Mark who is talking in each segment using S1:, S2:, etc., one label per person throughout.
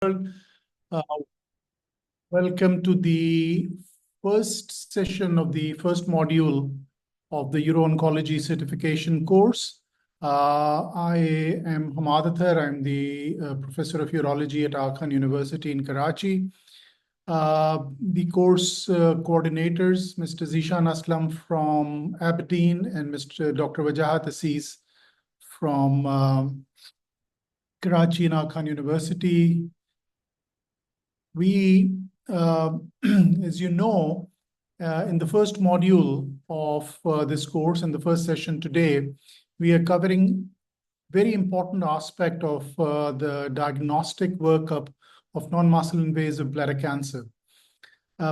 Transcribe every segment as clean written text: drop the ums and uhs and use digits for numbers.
S1: Uh, Welcome to the first session of the first module of the Uro-Oncology certification course. I am Hamad Athar. I'm the professor of urology at Khan University in Karachi. The course coordinators, Mr. Zishan Aslam from Aberdeen and Mr. Dr. Wajahat Assis from Karachi and Khan University. We, as you know, in the first module of this course, in the first session today, we are covering very important aspect of the diagnostic workup of non-muscle invasive bladder cancer.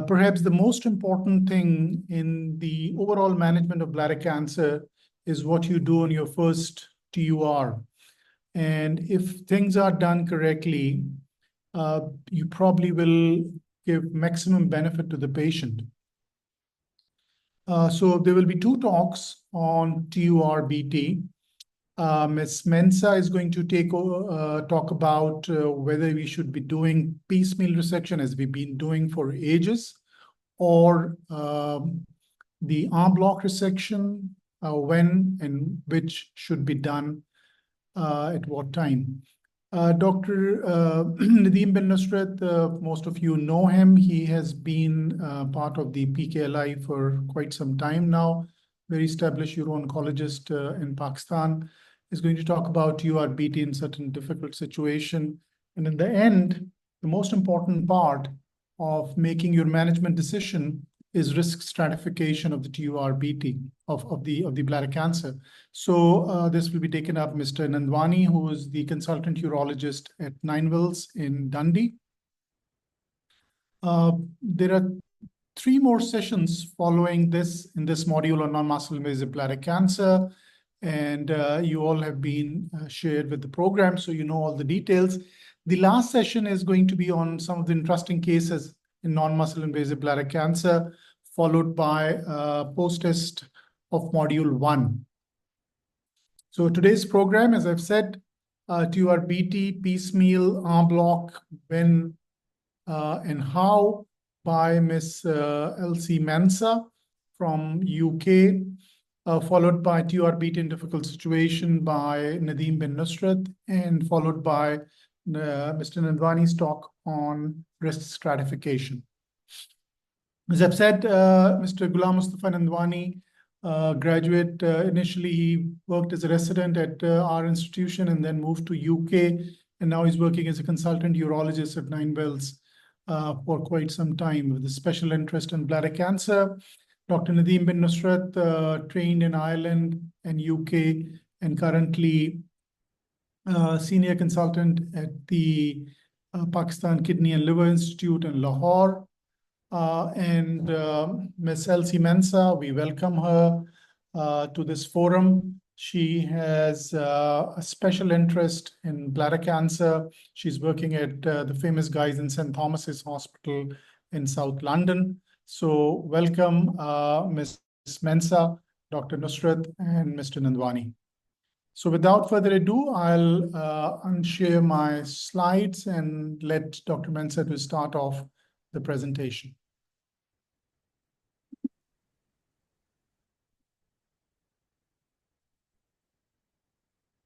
S1: Perhaps the most important thing in the overall management of bladder cancer is what you do on your first TUR. And if things are done correctly, you probably will give maximum benefit to the patient. So there will be two talks on TURBT. Ms. Mensa is going to talk about whether we should be doing piecemeal resection as we've been doing for ages, or the en bloc resection, when and which should be done at what time. Dr. Nadeem bin Nusrat, most of you know him. He has been part of the PKLI for quite some time now, very established uro-oncologist in Pakistan. Is going to talk about TURBT in certain difficult situation. And in the end, the most important part of making your management decision is risk stratification of the TURBT, of the bladder cancer. So this will be taken up Mr. Nandwani, who is the consultant urologist at Nineville's in Dundee. There are 3 more sessions following this in this module on non-muscle invasive bladder cancer. And you all have been shared with the program, so you know all the details. The last session is going to be on some of the interesting cases in non-muscle invasive bladder cancer, followed by post-test of module 1. So today's program, as I've said, TURBT, piecemeal, en bloc, when and how, by Ms. Elsie Mensa from UK, followed by TURBT in difficult situation by Nadeem bin Nusrat, and followed by Mr. Nandwani's talk on risk stratification. As I've said, Mr. Ghulam Mustafa Nandwani, graduate, initially he worked as a resident at our institution and then moved to UK, and now he's working as a consultant urologist at Nineville's for quite some time with a special interest in bladder cancer. Dr. Nadeem bin Nusrat trained in Ireland and UK and currently senior consultant at the Pakistan Kidney and Liver Institute in Lahore. And Ms. Elsie Mensa, we welcome her to this forum. She has a special interest in bladder cancer. She's working at the famous Guy's in St. Thomas's Hospital in South London. So welcome, Ms. Mensa, Dr. Nusrat, and Mr. Nandwani. So without further ado, I'll unshare my slides and let Dr. Mensa to start off the presentation.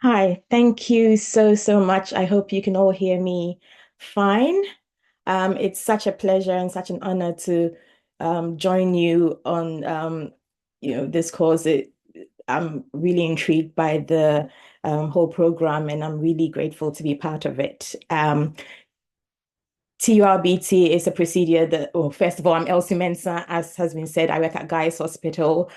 S2: Hi, thank you so much. I hope you can all hear me fine. It's such a pleasure and such an honor to join you on this course. I'm really intrigued by the whole program, and I'm really grateful to be part of it. TURBT is a procedure that, well, first of all, I'm Elsie Mensa. As has been said, I work at Guy's Hospital.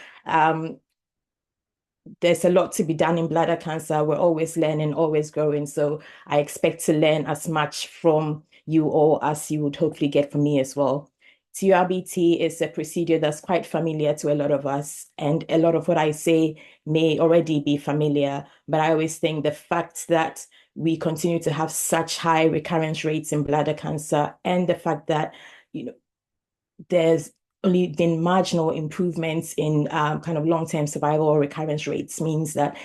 S2: There's a lot to be done in bladder cancer. We're always learning, always growing. So I expect to learn as much from you all as you would hopefully get from me as well. TURBT is a procedure that's quite familiar to a lot of us, and a lot of what I say may already be familiar, but I always think the fact that we continue to have such high recurrence rates in bladder cancer, and the fact that there's only been marginal improvements in kind of long-term survival or recurrence rates, means that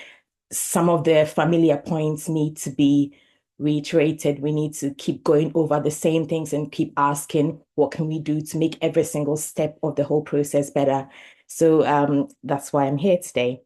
S2: some of the familiar points need to be reiterated, we need to keep going over the same things and keep asking, what can we do to make every single step of the whole process better? So that's why I'm here today.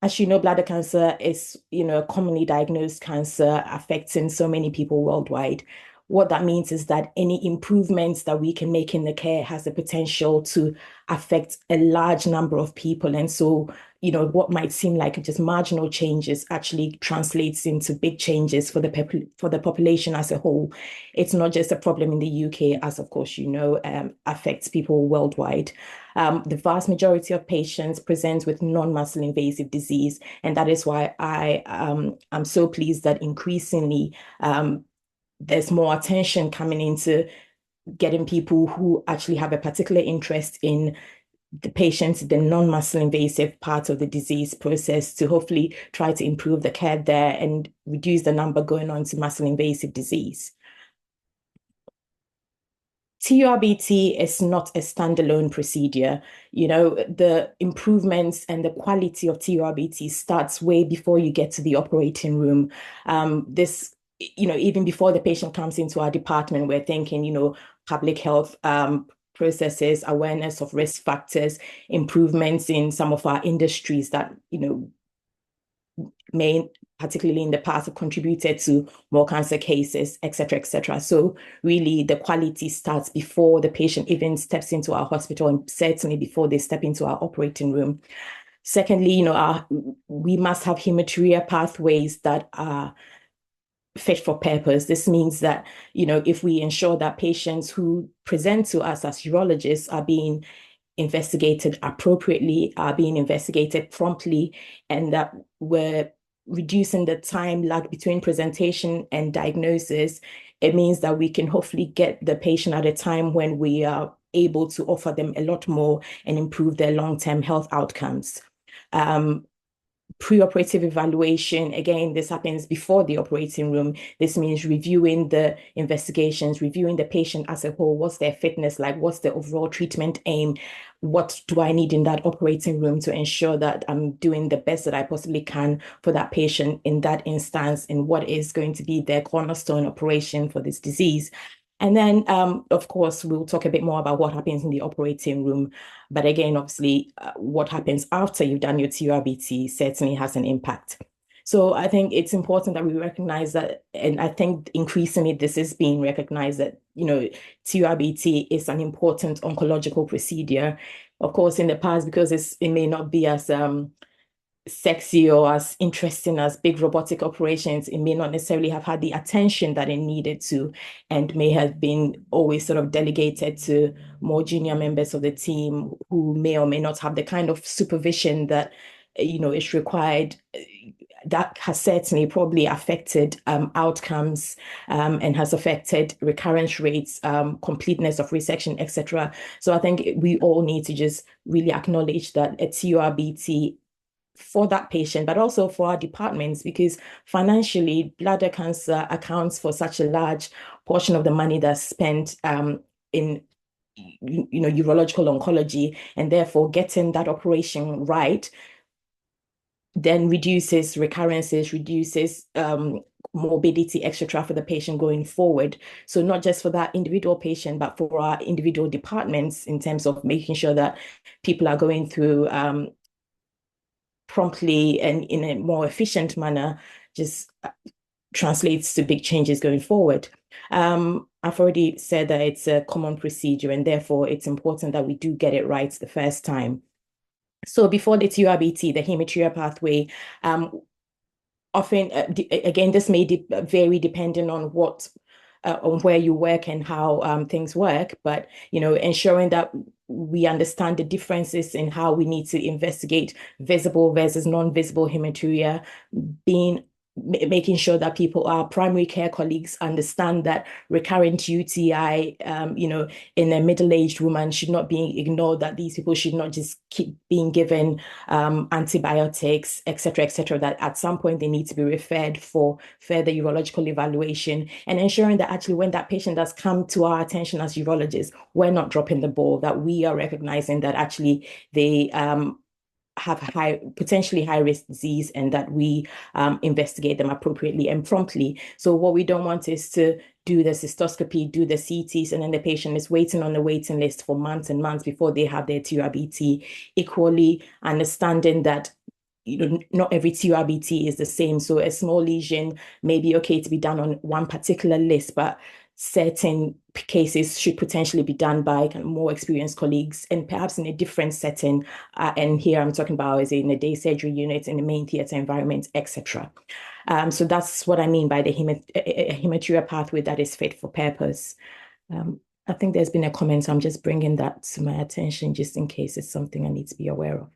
S2: As you know, bladder cancer is, a commonly diagnosed cancer affecting so many people worldwide. What that means is that any improvements that we can make in the care has the potential to affect a large number of people. And so, what might seem like just marginal changes actually translates into big changes for the population as a whole. It's not just a problem in the UK, as of course affects people worldwide. The vast majority of patients present with non-muscle invasive disease, and that is why I'm so pleased that increasingly there's more attention coming into getting people who actually have a particular interest in the patients, the non-muscle invasive part of the disease process, to hopefully try to improve the care there and reduce the number going on to muscle invasive disease. TURBT is not a standalone procedure. The improvements and the quality of TURBT starts way before you get to the operating room. Even before the patient comes into our department, we're thinking, public health processes, awareness of risk factors, improvements in some of our industries that, may, particularly in the past, have contributed to more cancer cases, et cetera, et cetera. So really the quality starts before the patient even steps into our hospital, and certainly before they step into our operating room. Secondly, we must have hematuria pathways that are fit for purpose. This means that, if we ensure that patients who present to us as urologists are being investigated appropriately, are being investigated promptly, and that we're reducing the time lag between presentation and diagnosis, it means that we can hopefully get the patient at a time when we are able to offer them a lot more and improve their long-term health outcomes. Preoperative evaluation, again, this happens before the operating room. This means reviewing the investigations, reviewing the patient as a whole. What's their fitness like? What's the overall treatment aim? What do I need in that operating room to ensure that I'm doing the best that I possibly can for that patient in that instance, in what is going to be their cornerstone operation for this disease? And then, of course, we'll talk a bit more about what happens in the operating room. But again, obviously, what happens after you've done your TURBT certainly has an impact. So I think it's important that we recognize that, and I think increasingly this is being recognized, that, TURBT is an important oncological procedure. Of course, in the past, because it may not be as sexy or as interesting as big robotic operations, it may not necessarily have had the attention that it needed to, and may have been always sort of delegated to more junior members of the team who may or may not have the kind of supervision that is required. That has certainly probably affected outcomes and has affected recurrence rates, completeness of resection, etc. So I think we all need to just really acknowledge that a TURBT for that patient, but also for our departments, because financially, bladder cancer accounts for such a large portion of the money that's spent in urological oncology, and therefore getting that operation right then reduces recurrences, reduces morbidity, etc., for the patient going forward. So not just for that individual patient, but for our individual departments, in terms of making sure that people are going through promptly and in a more efficient manner, just translates to big changes going forward. I've already said that it's a common procedure, and therefore it's important that we do get it right the first time. So before the TURBT, the hematuria pathway, often, again, this may vary depending on on where you work and how things work, but ensuring that we understand the differences in how we need to investigate visible versus non-visible hematuria, making sure that our primary care colleagues understand that recurrent UTI, in a middle-aged woman should not be ignored, that these people should not just keep being given antibiotics, et cetera, that at some point they need to be referred for further urological evaluation, and ensuring that actually when that patient has come to our attention as urologists, we're not dropping the ball, that we are recognizing that actually they have potentially high risk disease, and that we investigate them appropriately and promptly. So what we don't want is to do the cystoscopy, do the CTs, and then the patient is waiting on the waiting list for months and months before they have their TURBT. Equally, understanding that not every TURBT is the same. So a small lesion may be okay to be done on one particular list, but certain cases should potentially be done by more experienced colleagues and perhaps in a different setting. And here I'm talking about is in a day surgery unit, in the main theatre environment, etc. So that's what I mean by the hematuria pathway that is fit for purpose. I think there's been a comment, so I'm just bringing that to my attention just in case it's something I need to be aware of.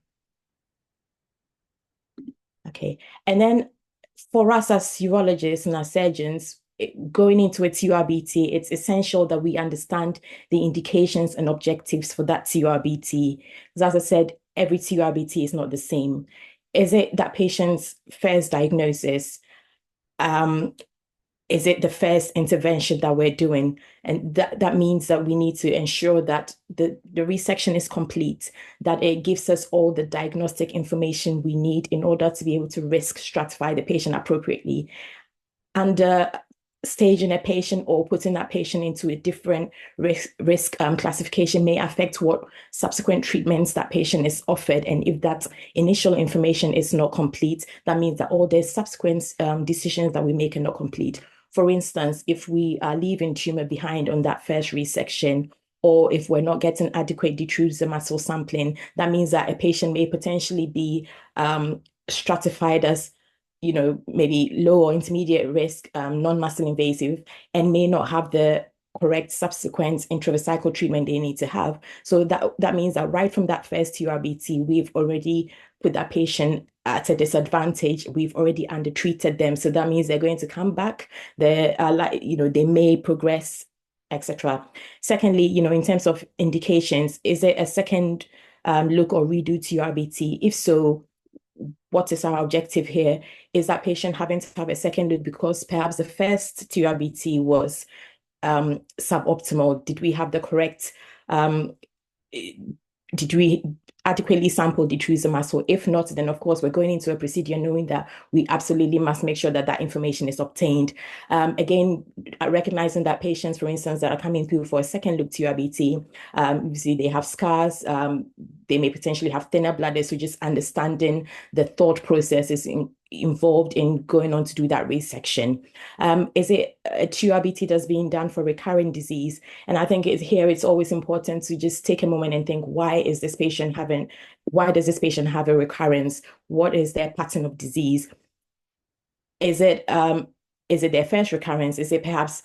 S2: Okay, and then for us as urologists and as surgeons, going into a TURBT, it's essential that we understand the indications and objectives for that TURBT. Because as I said, every TURBT is not the same. Is it that patient's first diagnosis? Is it the first intervention that we're doing? And that means that we need to ensure that the resection is complete, that it gives us all the diagnostic information we need in order to be able to risk stratify the patient appropriately. And staging a patient or putting that patient into a different risk classification may affect what subsequent treatments that patient is offered. And if that initial information is not complete, that means that all the subsequent decisions that we make are not complete. For instance, if we are leaving tumor behind on that first resection, or if we're not getting adequate detrusor muscle sampling, that means that a patient may potentially be stratified as maybe low or intermediate risk, non-muscle invasive, and may not have the correct subsequent intravesical treatment they need to have. So that means that right from that first TURBT, we've already put that patient at a disadvantage. We've already undertreated them. So that means they're going to come back. They may progress, etc. Secondly, in terms of indications, is it a second look or redo TURBT? If so, what is our objective here? Is that patient having to have a second look because perhaps the first TURBT was suboptimal? Did we have the correct, did we adequately sample detrusor muscle? If not, then of course we're going into a procedure knowing that we absolutely must make sure that that information is obtained. Again, recognizing that patients, for instance, that are coming through for a second look TURBT, usually they have scars, they may potentially have thinner bladders, so just understanding the thought process is involved in going on to do that resection. Is it a TURBT that's being done for recurring disease? And I think it's always important to just take a moment and think, why does this patient have a recurrence? What is their pattern of disease? Is it their first recurrence? Is it perhaps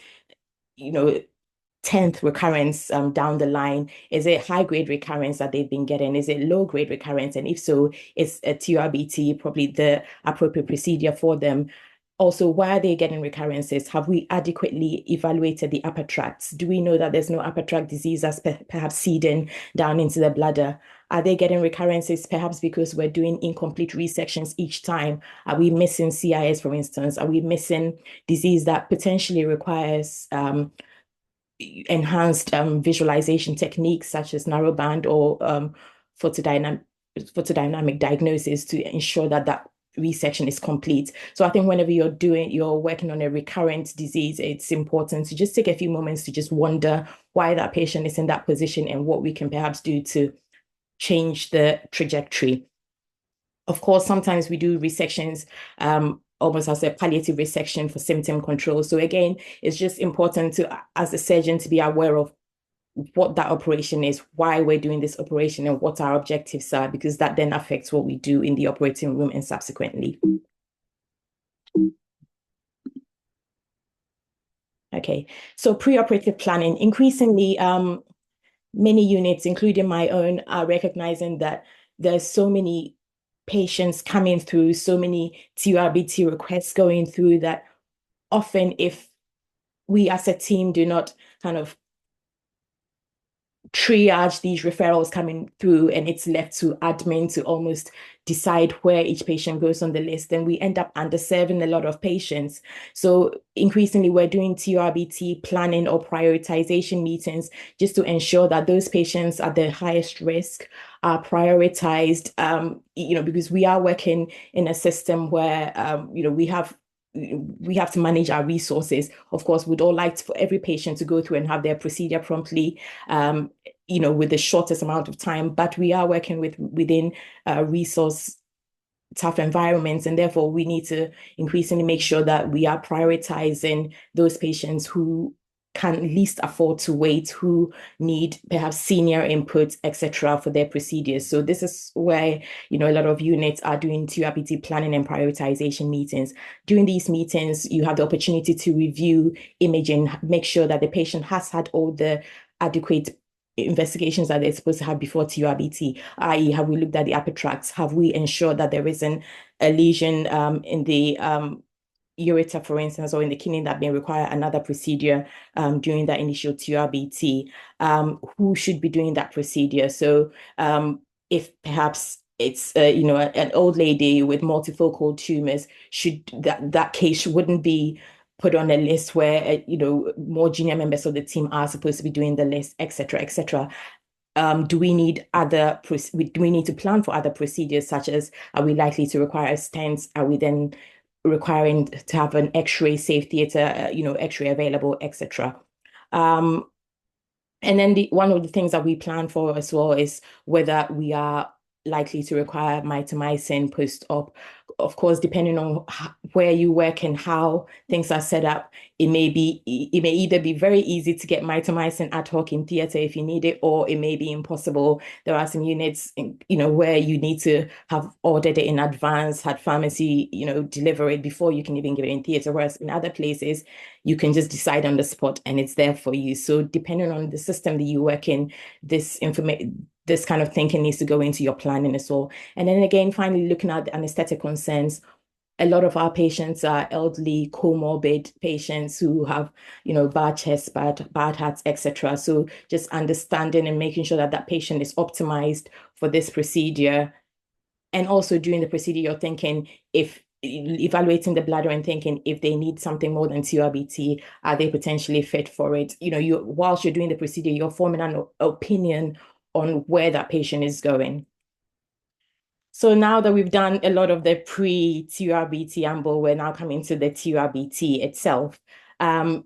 S2: 10th recurrence down the line? Is it high-grade recurrence that they've been getting? Is it low-grade recurrence? And if so, is a TURBT probably the appropriate procedure for them? Also, why are they getting recurrences? Have we adequately evaluated the upper tracts? Do we know that there's no upper tract disease that's perhaps seeding down into the bladder? Are they getting recurrences perhaps because we're doing incomplete resections each time? Are we missing CIS, for instance? Are we missing disease that potentially requires enhanced visualization techniques such as narrowband or photodynamic diagnosis to ensure that that resection is complete? So I think whenever you're working on a recurrent disease, it's important to just take a few moments to just wonder why that patient is in that position and what we can perhaps do to change the trajectory. Of course, sometimes we do resections almost as a palliative resection for symptom control. So again, it's just important to, as a surgeon, to be aware of what that operation is, why we're doing this operation, and what our objectives are, because that then affects what we do in the operating room and subsequently. Okay, so preoperative planning. Increasingly, many units, including my own, are recognizing that there's so many patients coming through, so many TURBT requests going through, that often if we as a team do not kind of triage these referrals coming through, and it's left to admin to almost decide where each patient goes on the list, then we end up underserving a lot of patients. So increasingly, we're doing TURBT planning or prioritization meetings just to ensure that those patients at the highest risk are prioritized, because we are working in a system where, we have to manage our resources. Of course, we'd all like for every patient to go through and have their procedure promptly, with the shortest amount of time, but we are working within resource tough environments, and therefore we need to increasingly make sure that we are prioritizing those patients who can least afford to wait, who need perhaps senior input, etc., for their procedures. So this is where, a lot of units are doing TURBT planning and prioritization meetings. During these meetings, you have the opportunity to review imaging, make sure that the patient has had all the adequate investigations that they're supposed to have before TURBT, i.e., have we looked at the upper tracts? Have we ensured that there isn't a lesion in the ureter, for instance, or in the kidney that may require another procedure during that initial TURBT? Who should be doing that procedure? So if perhaps it's an old lady with multifocal tumors, should that case wouldn't be put on a list where more junior members of the team are supposed to be doing the list, etc., etc. Do we need to plan for other procedures, such as, are we likely to require stents? Are we then requiring to have an X-ray safe theater, X-ray available, etc. And then one of the things that we plan for as well is whether we are likely to require mitomycin post-op. Of course, depending on where you work and how things are set up, it may either be very easy to get mitomycin ad hoc in theater if you need it, or it may be impossible. There are some units, where you need to have ordered it in advance, had pharmacy, deliver it before you can even give it in theater. Whereas in other places, you can just decide on the spot and it's there for you. So depending on the system that you work in, this kind of thinking needs to go into your planning as well. And then again, finally, looking at the anesthetic concerns. A lot of our patients are elderly, comorbid patients who have, bad chests, bad hearts, etc. So just understanding and making sure that that patient is optimized for this procedure. And also during the procedure, you're thinking, if evaluating the bladder and thinking if they need something more than TURBT, are they potentially fit for it? Whilst you're doing the procedure, you're forming an opinion on where that patient is going. So now that we've done a lot of the pre-TURBT amble, we're now coming to the TURBT itself. I'm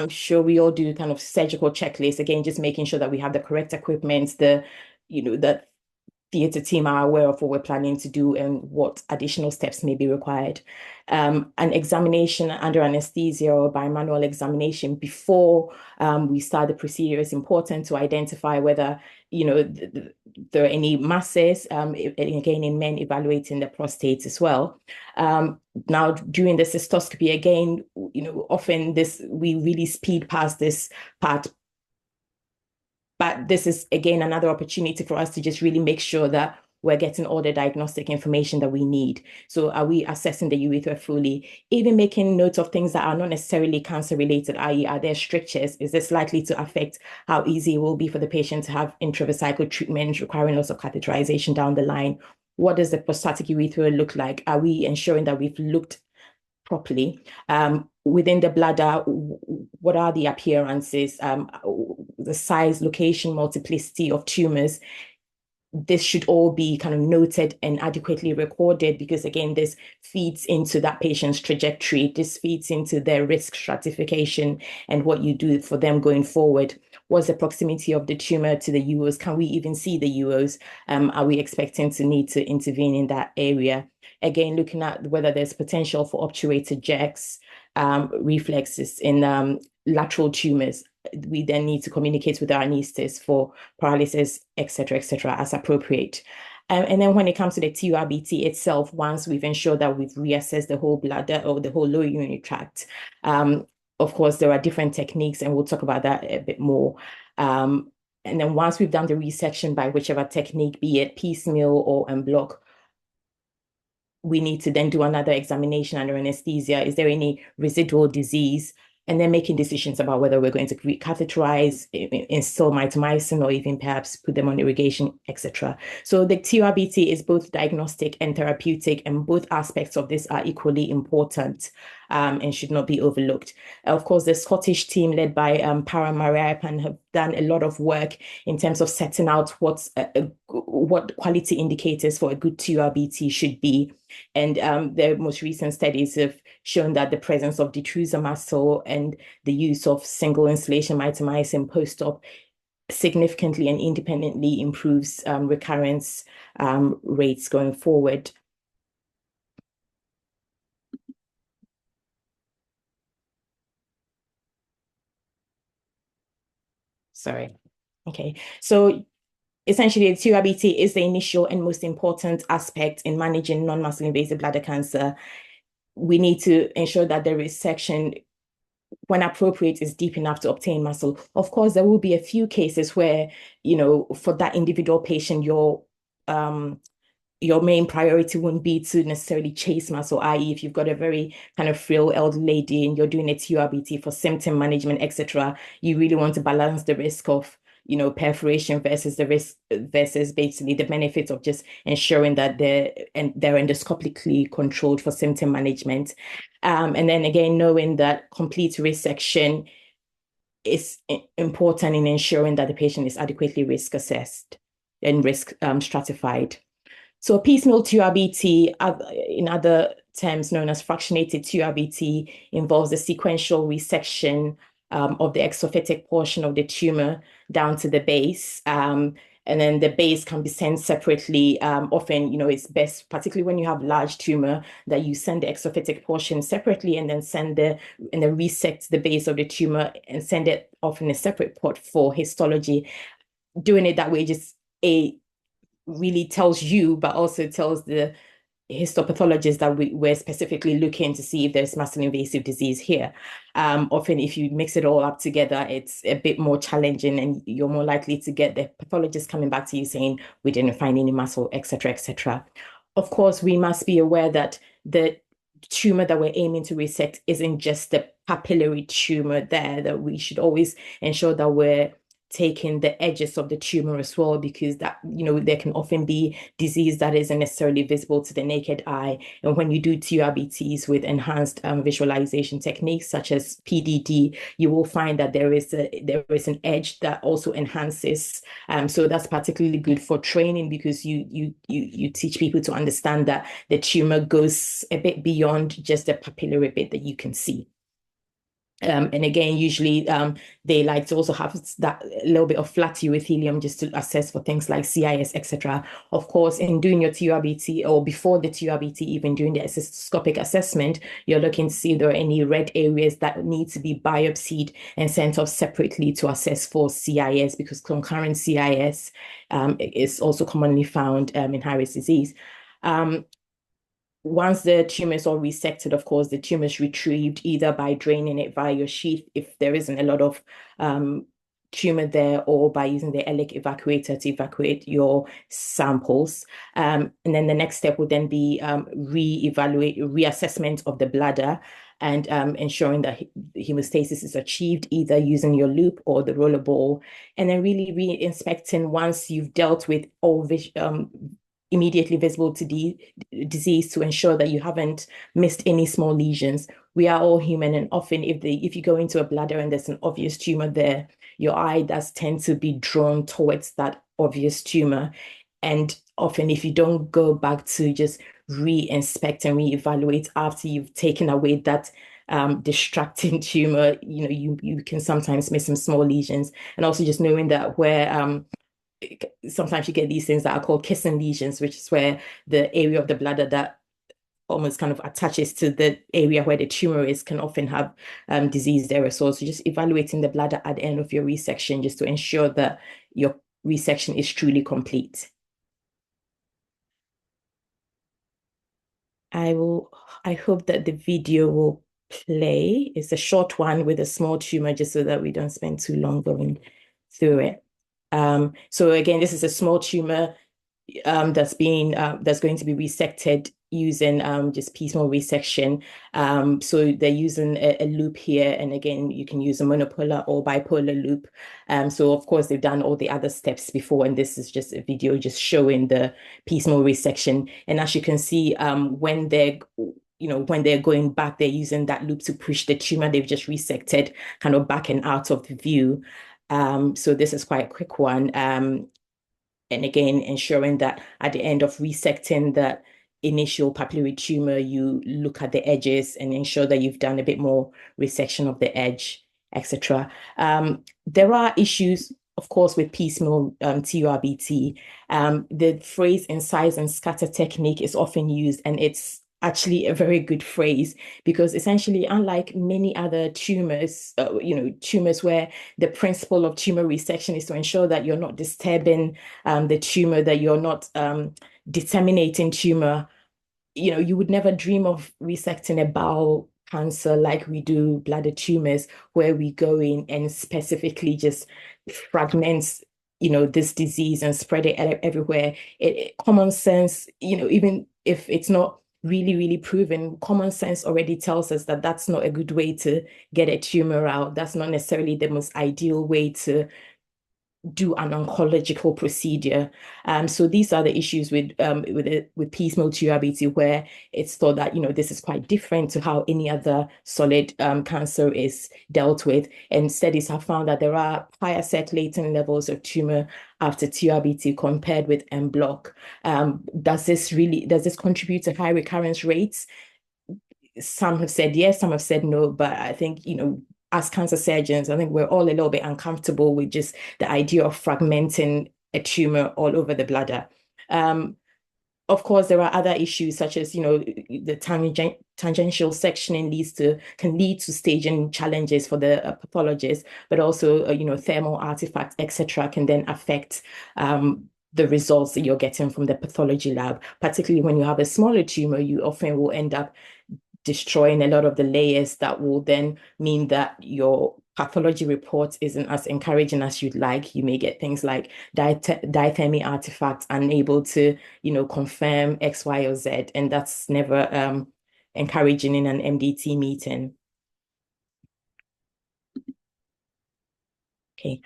S2: sure we all do kind of surgical checklists, again, just making sure that we have the correct equipment, that theatre team are aware of what we're planning to do and what additional steps may be required. An examination under anesthesia or bimanual examination before we start the procedure is important to identify whether, there are any masses, and again, in men, evaluating the prostate as well. Now, during the cystoscopy, again, often we really speed past this part. But this is, again, another opportunity for us to just really make sure that we're getting all the diagnostic information that we need. So are we assessing the urethra fully? Even making note of things that are not necessarily cancer-related, i.e., are there strictures? Is this likely to affect how easy it will be for the patient to have intravesical treatment requiring lots of catheterization down the line? What does the prostatic urethra look like? Are we ensuring that we've looked properly? Within the bladder, what are the appearances, the size, location, multiplicity of tumors? This should all be kind of noted and adequately recorded, because again, this feeds into that patient's trajectory. This feeds into their risk stratification and what you do for them going forward. What's the proximity of the tumor to the UOs? Can we even see the UOs? Are we expecting to need to intervene in that area? Again, looking at whether there's potential for obturated jects, reflexes in lateral tumors. We then need to communicate with our anesthetist for paralysis, etc., as appropriate. And then when it comes to the TURBT itself, once we've ensured that we've reassessed the whole bladder or the whole lower urinary tract, of course, there are different techniques, and we'll talk about that a bit more. And then once we've done the resection by whichever technique, be it piecemeal or en bloc, we need to then do another examination under anesthesia. Is there any residual disease? and then making decisions about whether we're going to recatheterize, install mitomycin, or even perhaps put them on irrigation, etc. So the TURBT is both diagnostic and therapeutic, and both aspects of this are equally important and should not be overlooked. Of course, the Scottish team led by Para Mariappan have done a lot of work in terms of setting out what quality indicators for a good TURBT should be. And the most recent studies have shown that the presence of detrusor muscle and the use of single instillation mitomycin post-op significantly and independently improves recurrence rates going forward. Sorry. Okay. So essentially, the TURBT is the initial and most important aspect in managing non-muscle invasive bladder cancer. We need to ensure that the resection, when appropriate, is deep enough to obtain muscle. Of course, there will be a few cases where, for that individual patient, your main priority wouldn't be to necessarily chase muscle, i.e. if you've got a very kind of frail elderly lady and you're doing a TURBT for symptom management, etc., you really want to balance the risk of perforation versus the risk versus basically the benefits of just ensuring that they're endoscopically controlled for symptom management. And then again, knowing that complete resection is important in ensuring that the patient is adequately risk assessed and risk stratified. So piecemeal TURBT, in other terms known as fractionated TURBT, involves the sequential resection of the exophytic portion of the tumor down to the base. And then the base can be sent separately. Often, it's best, particularly when you have large tumor, that you send the exophytic portion separately and then resect the base of the tumor and send it off in a separate pot for histology. Doing it that way just really tells you, but also tells the histopathologist that we're specifically looking to see if there's muscle invasive disease here. Often, if you mix it all up together, it's a bit more challenging, and you're more likely to get the pathologist coming back to you saying, we didn't find any muscle, etc., etc. Of course, we must be aware that the tumor that we're aiming to resect isn't just the papillary tumor there, that we should always ensure that we're taking the edges of the tumor as well, because that, there can often be disease that isn't necessarily visible to the naked eye. And when you do TURBTs with enhanced visualization techniques such as PDD, you will find that there is an edge that also enhances. So that's particularly good for training, because you teach people to understand that the tumor goes a bit beyond just the papillary bit that you can see. And again, usually they like to also have that little bit of flat urothelium just to assess for things like CIS, etc. Of course, in doing your TURBT, or before the TURBT, even during the cystoscopic assessment, you're looking to see if there are any red areas that need to be biopsied and sent off separately to assess for CIS, because concurrent CIS is also commonly found in high-risk disease. Once the tumor is all resected, of course, the tumor is retrieved either by draining it via your sheath if there isn't a lot of tumor there, or by using the Ehrlich evacuator to evacuate your samples. And then the next step would then be reassessment of the bladder, and ensuring that hemostasis is achieved either using your loop or the roller ball. And then really re-inspecting once you've dealt with all immediately visible to disease, to ensure that you haven't missed any small lesions. We are all human, and often if you go into a bladder and there's an obvious tumor there, your eye does tend to be drawn towards that obvious tumor. And often, if you don't go back to just re-inspect and re-evaluate after you've taken away that distracting tumor, you can sometimes miss some small lesions. And also just knowing that where sometimes you get these things that are called kissing lesions, which is where the area of the bladder that almost kind of attaches to the area where the tumor is can often have disease there as well. So just evaluating the bladder at the end of your resection, just to ensure that your resection is truly complete. I hope that the video will play. It's a short one with a small tumor, just so that we don't spend too long going through it. So again, this is a small tumor that's going to be resected using just piecemeal resection. So they're using a loop here, and again, you can use a monopolar or bipolar loop. So of course they've done all the other steps before, and this is just a video just showing the piecemeal resection. And as you can see, when they're going back, they're using that loop to push the tumor they've just resected kind of back and out of the view. So this is quite a quick one. And again, ensuring that at the end of resecting that initial papillary tumor, you look at the edges and ensure that you've done a bit more resection of the edge, etc. There are issues, of course, with piecemeal TURBT. The phrase incise and scatter technique is often used, and it's actually a very good phrase because essentially, unlike many other tumors, tumors where the principle of tumor resection is to ensure that you're not disturbing the tumor, that you're not disseminating tumor, you would never dream of resecting a bowel cancer like we do bladder tumors, where we go in and specifically just fragment, this disease and spread it everywhere. Common sense, even if it's not really, really proven, common sense already tells us that that's not a good way to get a tumor out. That's not necessarily the most ideal way to do an oncological procedure. So these are the issues with piecemeal TURBT, where it's thought that this is quite different to how any other solid cancer is dealt with. And studies have found that there are higher circulating levels of tumor after TURBT compared with en bloc. Does this contribute to high recurrence rates? Some have said yes, some have said no, but I think as cancer surgeons, I think we're all a little bit uncomfortable with just the idea of fragmenting a tumor all over the bladder. Of course, there are other issues such as, the tangential sectioning can lead to staging challenges for the pathologist, but also, thermal artifacts, etc., can then affect the results that you're getting from the pathology lab. Particularly when you have a smaller tumor, you often will end up destroying a lot of the layers that will then mean that your pathology report isn't as encouraging as you'd like. You may get things like diathermy artifacts unable to, confirm X, Y, or Z, and that's never encouraging in an MDT meeting. Okay.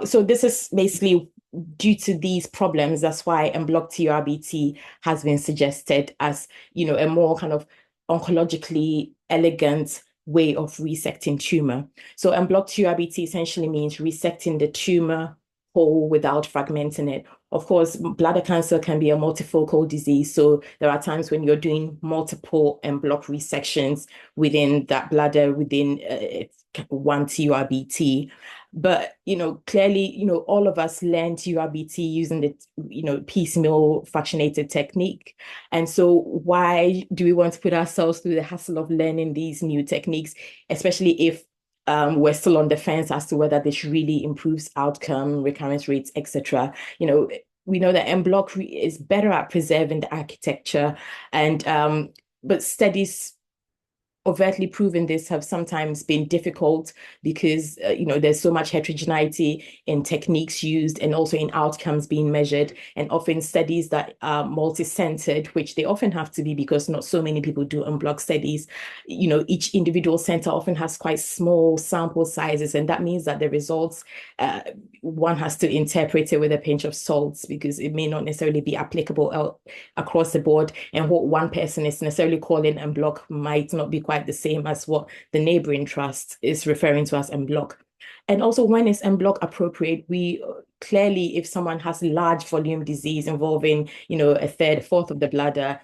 S2: So this is basically due to these problems. That's why en bloc TURBT has been suggested as, a more kind of oncologically elegant way of resecting tumor. So en bloc TURBT essentially means resecting the tumor whole without fragmenting it. Of course, bladder cancer can be a multifocal disease. So there are times when you're doing multiple en bloc resections within that bladder, within one TURBT. But, clearly, all of us learn TURBT using the, piecemeal fractionated technique. And so why do we want to put ourselves through the hassle of learning these new techniques, especially if we're still on the fence as to whether this really improves outcome, recurrence rates, etc. We know that en bloc is better at preserving the architecture, and but studies overtly proven this have sometimes been difficult because there's so much heterogeneity in techniques used and also in outcomes being measured, and often studies that are multi-centered, which they often have to be because not so many people do en bloc studies. Each individual center often has quite small sample sizes, and that means that the results one has to interpret it with a pinch of salt because it may not necessarily be applicable across the board, and what one person is necessarily calling en bloc might not be quite the same as what the neighboring trust is referring to as en bloc. And also, when is en bloc appropriate? We clearly, if someone has large volume disease involving, a third, a fourth of the bladder,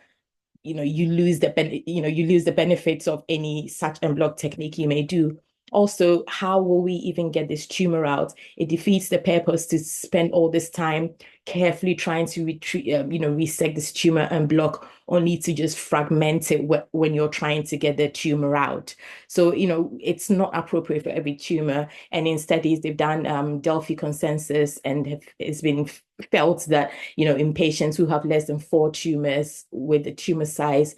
S2: you lose the benefits of any such en bloc technique you may do. Also, how will we even get this tumor out? It defeats the purpose to spend all this time carefully trying to resect this tumor en bloc, only to just fragment it when you're trying to get the tumor out. So, it's not appropriate for every tumor. And in studies, they've done Delphi consensus, and it's been felt that, in patients who have less than 4 tumors with a tumor size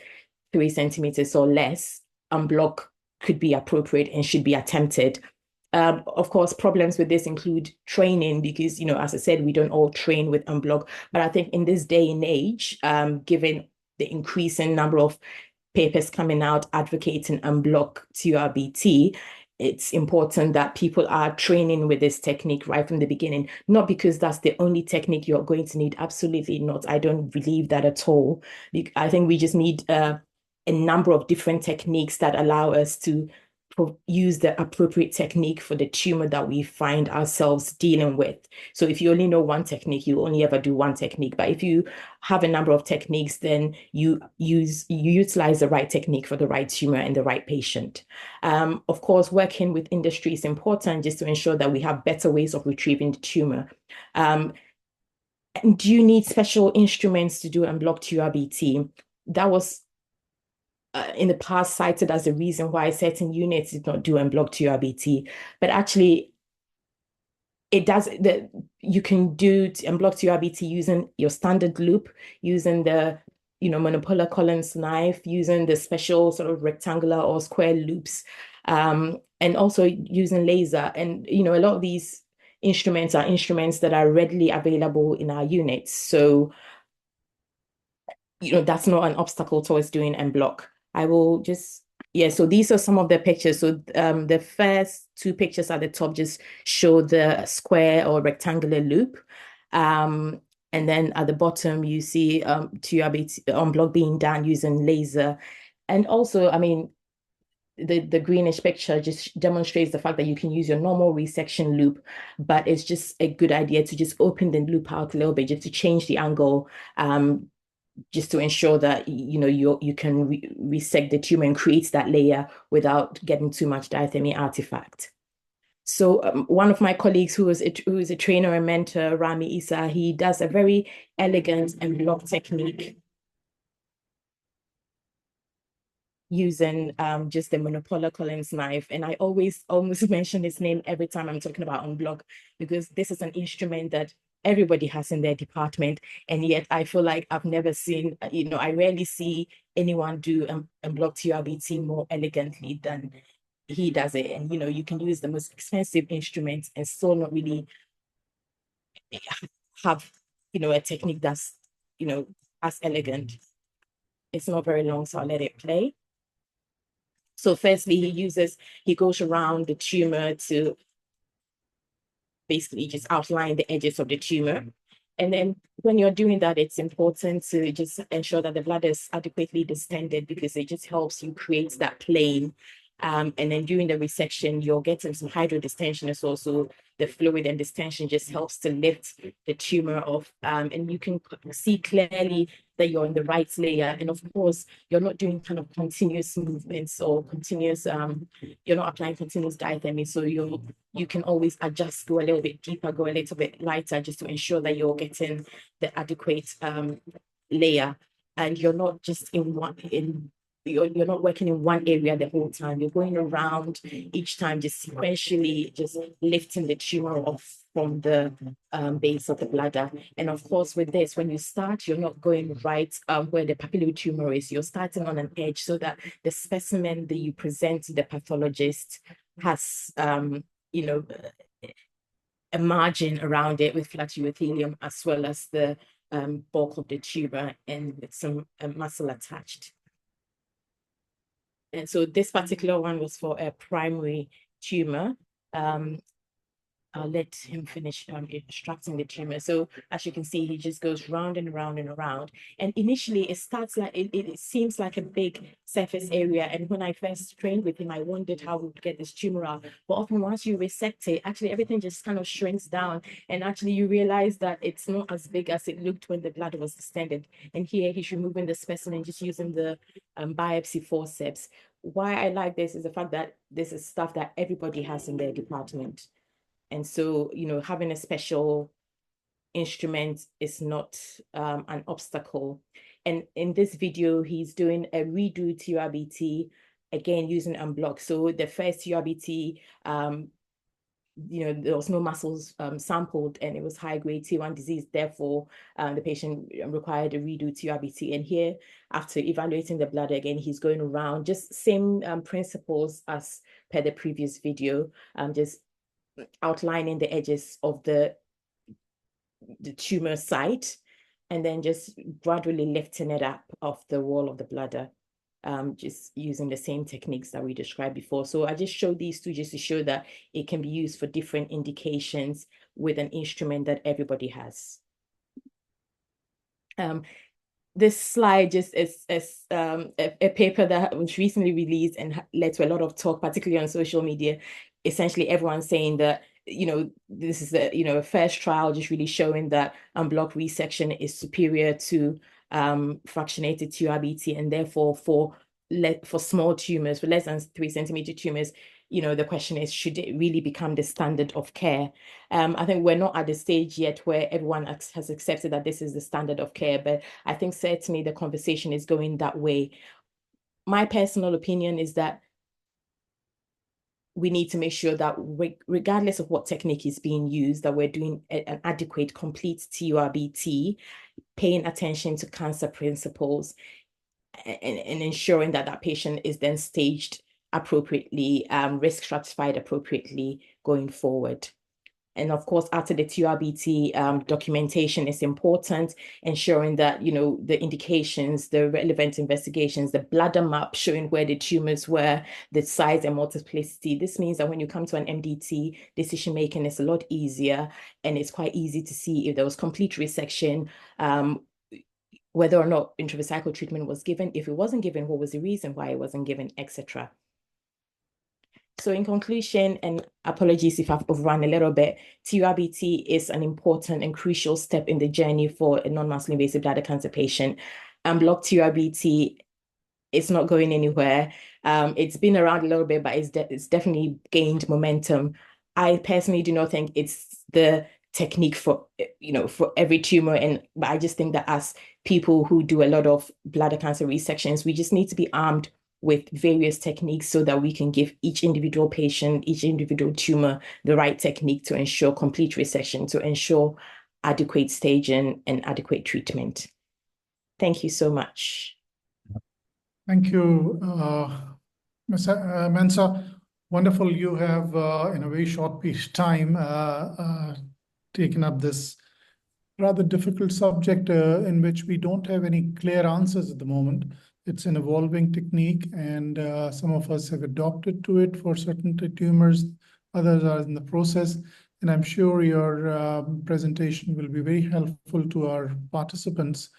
S2: 3 centimeters or less, en bloc could be appropriate and should be attempted. Of course, problems with this include training because, as I said, we don't all train with en bloc. But I think in this day and age, given the increasing number of papers coming out advocating unblock TURBT, it's important that people are training with this technique right from the beginning, not because that's the only technique you're going to need. Absolutely not. I don't believe that at all. I think we just need a number of different techniques that allow us to use the appropriate technique for the tumor that we find ourselves dealing with. So if you only know one technique, you only ever do one technique. But if you have a number of techniques, then you utilize the right technique for the right tumor and the right patient. Of course, working with industry is important just to ensure that we have better ways of retrieving the tumor. And do you need special instruments to do unblocked TURBT? That was in the past cited as a reason why certain units did not do unblocked TURBT, but actually it does. You can do unblocked TURBT using your standard loop, using the monopolar Collins knife, using the special sort of rectangular or square loops, and also using laser. And a lot of these instruments are instruments that are readily available in our units. So that's not an obstacle towards doing unblock. I will just, yeah, so these are some of the pictures. So the first two pictures at the top just show the square or rectangular loop. And then at the bottom, you see TURBT unblock being done using laser. And also, I mean, the greenish picture just demonstrates the fact that you can use your normal resection loop, but it's just a good idea to just open the loop out a little bit, just to change the angle, just to ensure that you can resect the tumor and create that layer without getting too much diathermy artifact. So one of my colleagues who is a trainer and mentor, Rami Isa, he does a very elegant and block technique using just the monopolar Collins knife. And I always almost mention his name every time I'm talking about unblock, because this is an instrument that everybody has in their department. And yet I feel like I've never seen, I rarely see anyone do unblock TURBT more elegantly than he does it. And, you can use the most expensive instruments and still not really have, a technique that's, as elegant. It's not very long, so I'll let it play. So firstly, he goes around the tumor to basically just outline the edges of the tumor. And then when you're doing that, it's important to just ensure that the bladder is adequately distended, because it just helps you create that plane. And then during the resection, you're getting some hydrodistension as well. So the fluid and distension just helps to lift the tumor off. And you can see clearly that you're in the right layer. And of course, you're not doing kind of continuous movements or continuous, you're not applying continuous diathermy. So you can always adjust, go a little bit deeper, go a little bit lighter, just to ensure that you're getting the adequate layer. And you're not just you're not working in one area the whole time. You're going around each time, just sequentially, just lifting the tumor off from the base of the bladder. And of course, with this, when you start, you're not going right where the papillary tumor is. You're starting on an edge so that the specimen that you present to the pathologist has, a margin around it with flat urothelium, as well as the bulk of the tumor and with some muscle attached. And so this particular one was for a primary tumor. I'll let him finish extracting the tumor. So as you can see, he just goes round and round and around. And initially it starts like, it seems like a big surface area. And when I first trained with him, I wondered how we would get this tumor out. But often once you resect it, actually everything just kind of shrinks down. And actually you realize that it's not as big as it looked when the bladder was distended. And here he's removing the specimen just using the biopsy forceps. Why I like this is the fact that this is stuff that everybody has in their department. And so, having a special instrument is not an obstacle. And in this video, he's doing a redo TURBT, again, using unblock. So the first TURBT, there was no muscles sampled, and it was high-grade T1 disease. Therefore, the patient required a redo TURBT. And here, after evaluating the bladder again, he's going around, just same principles as per the previous video, just outlining the edges of the tumor site, and then just gradually lifting it up off the wall of the bladder, just using the same techniques that we described before. So I just showed these two just to show that it can be used for different indications with an instrument that everybody has. This slide just is a paper that was recently released and led to a lot of talk, particularly on social media. Essentially, everyone's saying that, this is a first trial just really showing that unblocked resection is superior to fractionated TURBT, and therefore for small tumors, for less than 3 centimeter tumors, the question is, should it really become the standard of care? I think we're not at the stage yet where everyone has accepted that this is the standard of care, but I think certainly the conversation is going that way. My personal opinion is that we need to make sure that regardless of what technique is being used, that we're doing an adequate, complete TURBT, paying attention to cancer principles, and ensuring that that patient is then staged appropriately, risk stratified appropriately going forward. And of course, after the TURBT, documentation is important, ensuring that, the indications, the relevant investigations, the bladder map showing where the tumors were, the size and multiplicity. This means that when you come to an MDT, decision-making is a lot easier, and it's quite easy to see if there was complete resection, whether or not intravesical treatment was given. If it wasn't given, what was the reason why it wasn't given, etc. So in conclusion, and apologies if I've overrun a little bit, TURBT is an important and crucial step in the journey for a non-muscle invasive bladder cancer patient. Unblocked TURBT, it's not going anywhere. It's been around a little bit, but it's definitely gained momentum. I personally do not think it's the technique for every tumor, but I just think that as people who do a lot of bladder cancer resections, we just need to be armed with various techniques so that we can give each individual patient, each individual tumor, the right technique to ensure complete resection, to ensure adequate staging and adequate treatment. Thank you so much.
S1: Thank you, Ms. Mensah. Wonderful. You have, in a very short period of time, taken up this rather difficult subject in which we don't have any clear answers at the moment. It's an evolving technique, and some of us have adopted to it for certain tumors, others are in the process. And I'm sure your presentation will be very helpful to our participants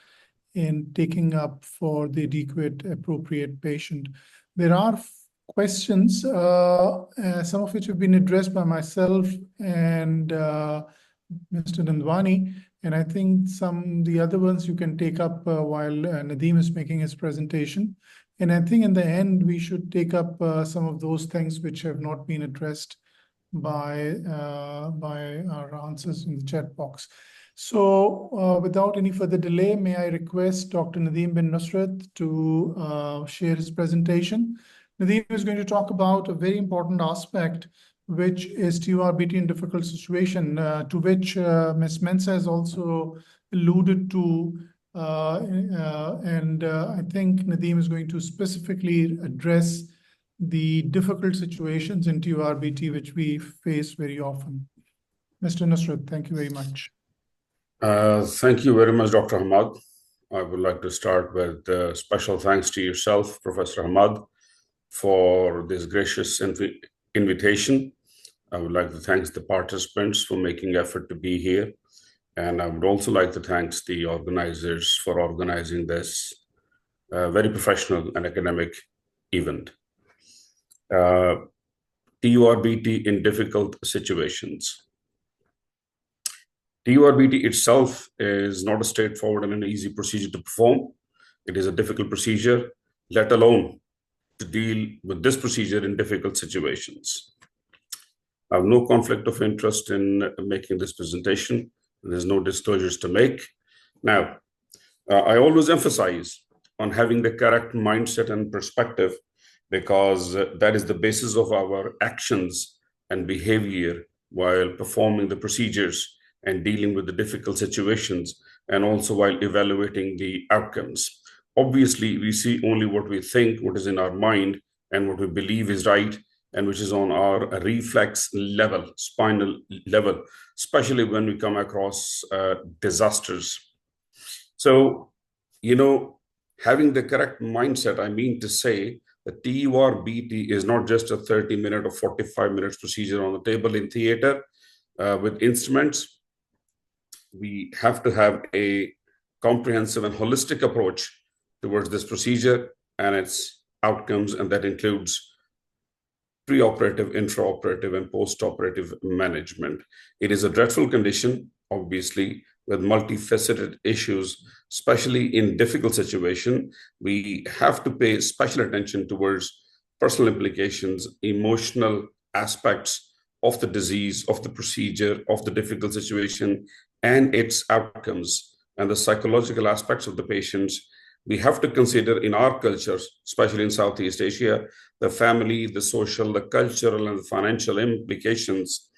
S1: in taking up for the adequate, appropriate patient. There are questions, some of which have been addressed by myself and Mr. Nandwani, and I think the other ones you can take up while Nadeem is making his presentation. And I think in the end, we should take up some of those things which have not been addressed by our answers in the chat box. So without any further delay, may I request Dr. Nadeem bin Nusrat to share his presentation. Nadeem is going to talk about a very important aspect, which is TURBT in difficult situation, to which Ms. Mensah has also alluded to. And I think Nadeem is going to specifically address the difficult situations in TURBT, which we face very often. Mr. Nusrat, thank you very much.
S3: Thank you very much, Dr. Hamad. I would like to start with special thanks to yourself, Professor Hamad, for this gracious invitation. I would like to thank the participants for making effort to be here. And I would also like to thank the organizers for organizing this very professional and academic event. TURBT in difficult situations. TURBT itself is not a straightforward and an easy procedure to perform. It is a difficult procedure, let alone to deal with this procedure in difficult situations. I have no conflict of interest in making this presentation. There's no disclosures to make. Now, I always emphasize on having the correct mindset and perspective, because that is the basis of our actions and behavior while performing the procedures and dealing with the difficult situations, and also while evaluating the outcomes. Obviously, we see only what we think, what is in our mind, and what we believe is right, and which is on our reflex level, spinal level, especially when we come across disasters. So, having the correct mindset, I mean to say the TURBT is not just a 30-minute or 45 minutes procedure on the table in theater with instruments. We have to have a comprehensive and holistic approach towards this procedure and its outcomes, and that includes preoperative, intraoperative, and postoperative management. It is a dreadful condition, obviously, with multifaceted issues, especially in difficult situations. We have to pay special attention towards personal implications, emotional aspects of the disease, of the procedure, of the difficult situation, and its outcomes, and the psychological aspects of the patients. We have to consider in our cultures, especially in Southeast Asia, the family, the social, the cultural, and the financial implications.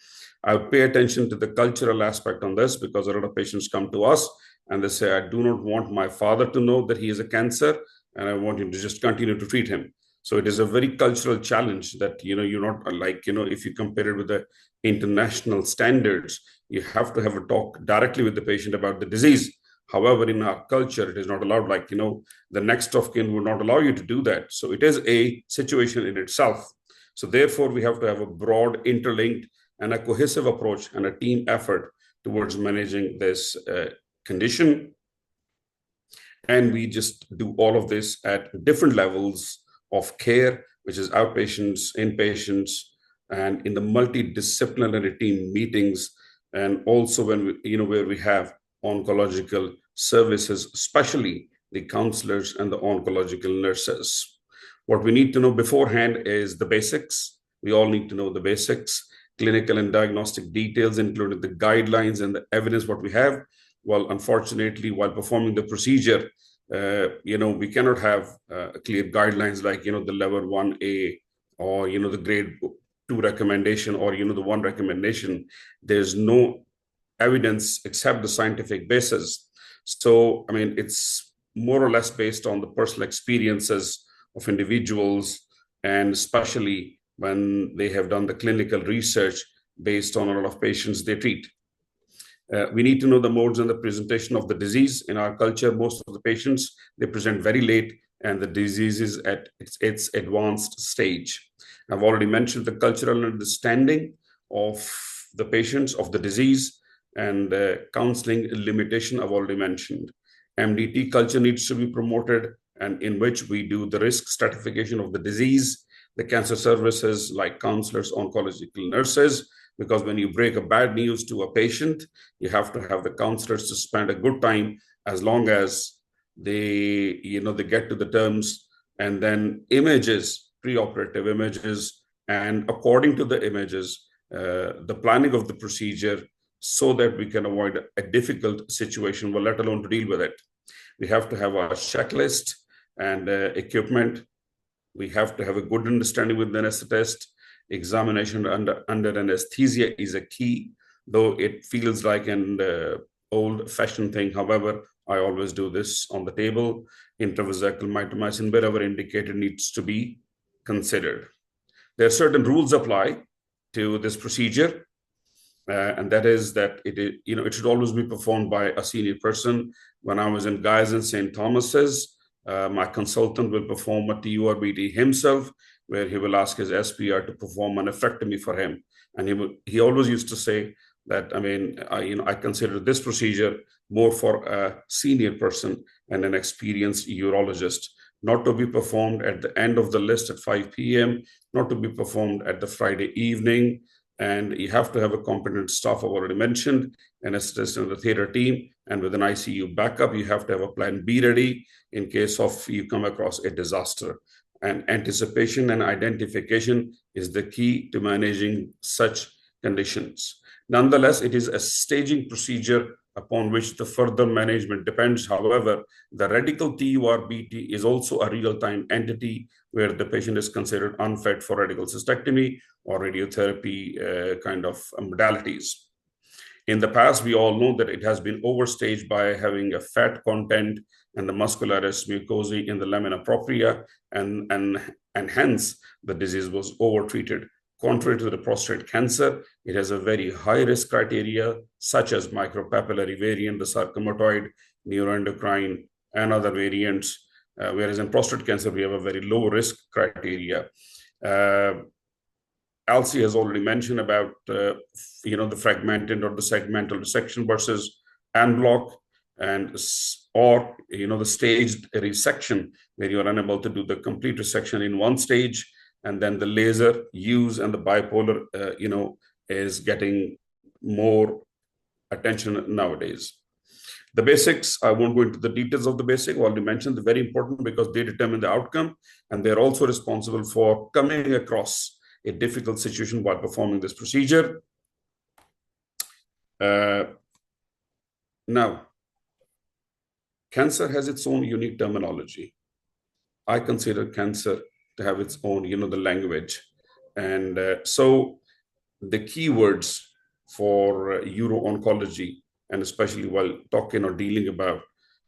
S3: I would pay attention to the cultural aspect on this because a lot of patients come to us and they say, I do not want my father to know that he has a cancer, and I want him to just continue to treat him. So it is a very cultural challenge that, you're not like, if you compare it with the international standards, you have to have a talk directly with the patient about the disease. However, in our culture, it is not allowed, like, the next of kin would not allow you to do that. So it is a situation in itself. So therefore, we have to have a broad, interlinked, and a cohesive approach and a team effort towards managing this condition. And we just do all of this at different levels of care, which is outpatients, inpatients, and in the multidisciplinary team meetings, and also when we, where we have oncological services, especially the counselors and the oncological nurses. What we need to know beforehand is the basics. We all need to know the basics, clinical and diagnostic details, including the guidelines and the evidence what we have. Well, unfortunately, while performing the procedure, we cannot have clear guidelines like, the level 1A or, the grade 2 recommendation or, the 1 recommendation. There's no evidence except the scientific basis. So, it's more or less based on the personal experiences of individuals, and especially when they have done the clinical research based on a lot of patients they treat. We need to know the modes and the presentation of the disease. In our culture, most of the patients, they present very late and the disease is at its advanced stage. I've already mentioned the cultural understanding of the patients, of the disease, and counseling limitation I've already mentioned. MDT culture needs to be promoted, and in which we do the risk stratification of the disease, the cancer services like counselors, oncological nurses, because when you break a bad news to a patient, you have to have the counselors to spend a good time as long as they, they get to the terms, and then images, preoperative images, and according to the images, the planning of the procedure, so that we can avoid a difficult situation, well, let alone to deal with it. We have to have a checklist and equipment. We have to have a good understanding with the anesthetist. Examination under anesthesia is a key, though it feels like an old-fashioned thing. However, I always do this on the table. Intravesical mitomycin, wherever indicated, needs to be considered. There are certain rules apply to this procedure. And that is that it should always be performed by a senior person. When I was in Guy's and St. Thomas's, my consultant will perform a TURBT himself, where he will ask his SPR to perform an nephrectomy for him. And he always used to say that, I consider this procedure more for a senior person and an experienced urologist, not to be performed at the end of the list at 5 p.m., not to be performed at the Friday evening. And you have to have a competent staff, I've already mentioned, an assistant in the theater team, and with an ICU backup, you have to have a plan B ready in case of you come across a disaster. And anticipation and identification is the key to managing such conditions. Nonetheless, it is a staging procedure upon which the further management depends. However, the radical TURBT is also a real-time entity where the patient is considered unfit for radical cystectomy or radiotherapy kind of modalities. In the past, we all know that it has been overstaged by having a fat content and the muscularis mucosae in the lamina propria, and hence the disease was overtreated. Contrary to the prostate cancer, it has a very high risk criteria, such as micropapillary variant, the sarcomatoid, neuroendocrine, and other variants. Whereas in prostate cancer, we have a very low risk criteria. Elsie has already mentioned about the fragmented or the segmental resection versus en bloc, or the staged resection, where you are unable to do the complete resection in one stage, and then the laser use and the bipolar is getting more attention nowadays. The basics, I won't go into the details of the basic. I already mentioned, they're very important because they determine the outcome, and they're also responsible for coming across a difficult situation while performing this procedure. Now, cancer has its own unique terminology. I consider cancer to have its own, the language. And so the keywords for uro-oncology, and especially while talking or dealing about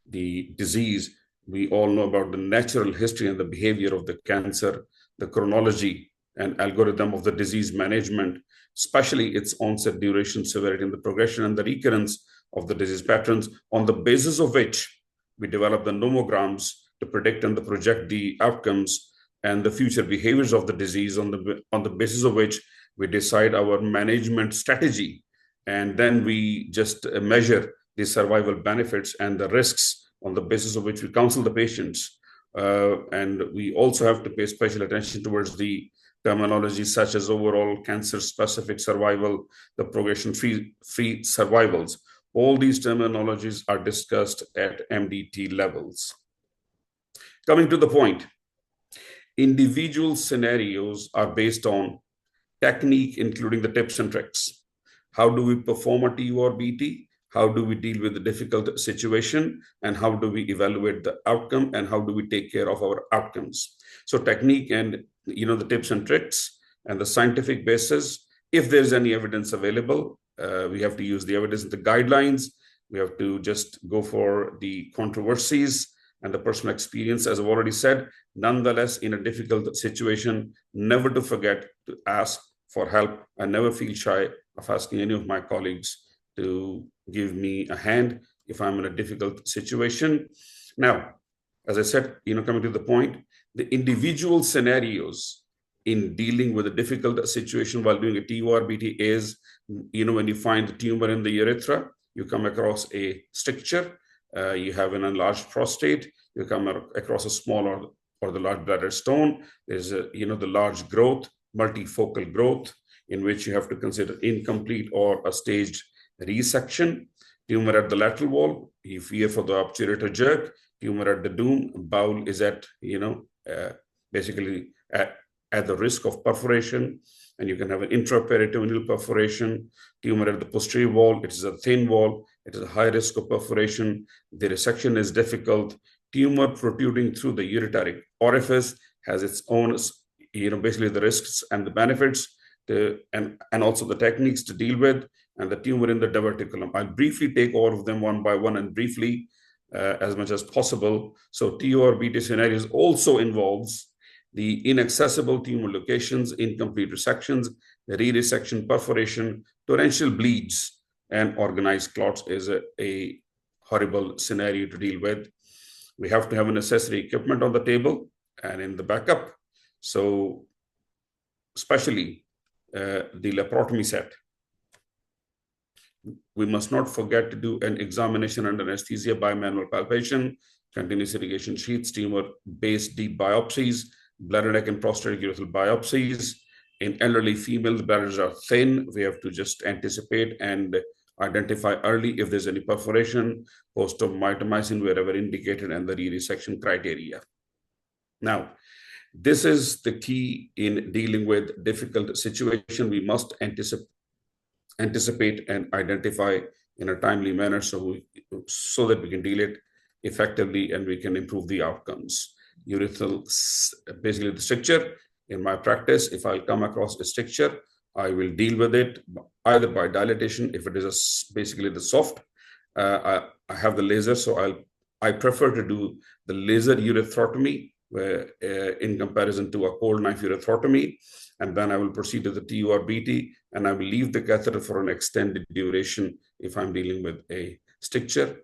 S3: the disease, we all know about the natural history and the behavior of the cancer, the chronology and algorithm of the disease management, especially its onset, duration, severity, and the progression and the recurrence of the disease patterns, on the basis of which we develop the nomograms to predict and to project the outcomes and the future behaviors of the disease, on the basis of which we decide our management strategy. And then we just measure the survival benefits and the risks, on the basis of which we counsel the patients. And we also have to pay special attention towards the terminology such as overall cancer-specific survival, the progression-free survivals. All these terminologies are discussed at MDT levels. Coming to the point, individual scenarios are based on technique, including the tips and tricks. How do we perform a TURBT? How do we deal with the difficult situation? And how do we evaluate the outcome? And how do we take care of our outcomes? So technique and the tips and tricks and the scientific basis. If there's any evidence available, we have to use the evidence and the guidelines. We have to just go for the controversies and the personal experience, as I've already said. Nonetheless, in a difficult situation, never to forget to ask for help. I never feel shy of asking any of my colleagues to give me a hand if I'm in a difficult situation. Now, as I said, coming to the point, the individual scenarios in dealing with a difficult situation while doing a TURBT is, when you find the tumor in the urethra, you come across a stricture, you have an enlarged prostate, you come across a small or the large bladder stone. There's the large growth, multifocal growth, in which you have to consider incomplete or a staged resection. Tumor at the lateral wall, you fear for the obturator jerk. Tumor at the dome, bowel is at, basically at the risk of perforation, and you can have an intraperitoneal perforation. Tumor at the posterior wall, it is a thin wall, it is a high risk of perforation. The resection is difficult. Tumor protruding through the ureteric orifice has its own, basically the risks and the benefits, and also the techniques to deal with, and the tumor in the diverticulum. I'll briefly take all of them one by one and briefly as much as possible. So TURBT scenarios also involves the inaccessible tumor locations, incomplete resections, re-resection, perforation, torrential bleeds, and organized clots is a horrible scenario to deal with. We have to have necessary equipment on the table and in the backup. So especially the laparotomy set. We must not forget to do an examination under anesthesia by manual palpation, continuous irrigation sheaths, tumor-based deep biopsies, bladder neck and prostatic urethral biopsies. In elderly female, the bladders are thin. We have to just anticipate and identify early if there's any perforation, post-op mitomycin wherever indicated, and the re-resection criteria. Now, this is the key in dealing with difficult situation. We must anticipate and identify in a timely manner so that we can deal it effectively and we can improve the outcomes. Urethral, basically the stricture. In my practice, if I come across a stricture, I will deal with it either by dilatation. If it is basically the soft, I have the laser, so I prefer to do the laser urethrotomy where, in comparison to a cold knife urethrotomy. And then I will proceed to the TURBT, and I will leave the catheter for an extended duration if I'm dealing with a stricture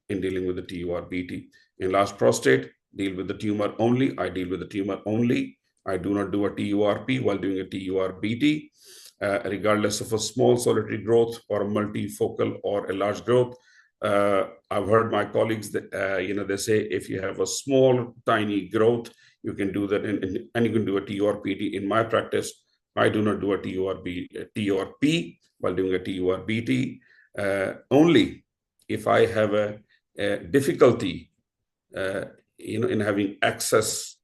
S3: in dealing with the TURBT. In large prostate, deal with the tumor only. I deal with the tumor only. I do not do a TURP while doing a TURBT. Regardless of a small solitary growth or a multifocal or a large growth. I've heard my colleagues that, they say if you have a small, tiny growth, you can do that and you can do a TURPT. In my practice, I do not do a TURP while doing a TURBT. Only if I have a difficulty, in having access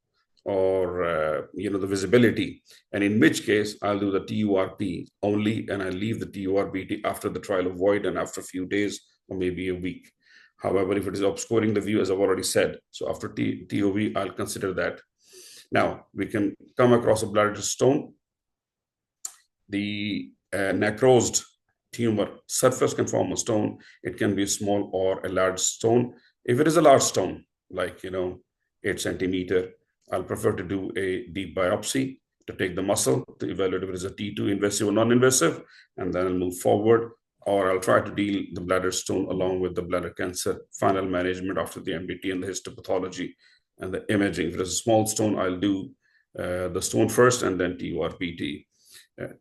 S3: or the visibility, and in which case I'll do the TURP only, and I leave the TURBT after the trial of void and after a few days or maybe a week. However, if it is obscuring the view, as I've already said, so after TOV, I'll consider that. Now, we can come across a bladder stone. The necrosed tumor surface can form a stone. It can be a small or a large stone. If it is a large stone, like 8 centimeter, I'll prefer to do a deep biopsy to take the muscle to evaluate if it is a T2 invasive or non-invasive, and then I'll move forward, or I'll try to deal the bladder stone along with the bladder cancer final management after the MBT and the histopathology and the imaging. If it is a small stone, I'll do the stone first and then TURPT.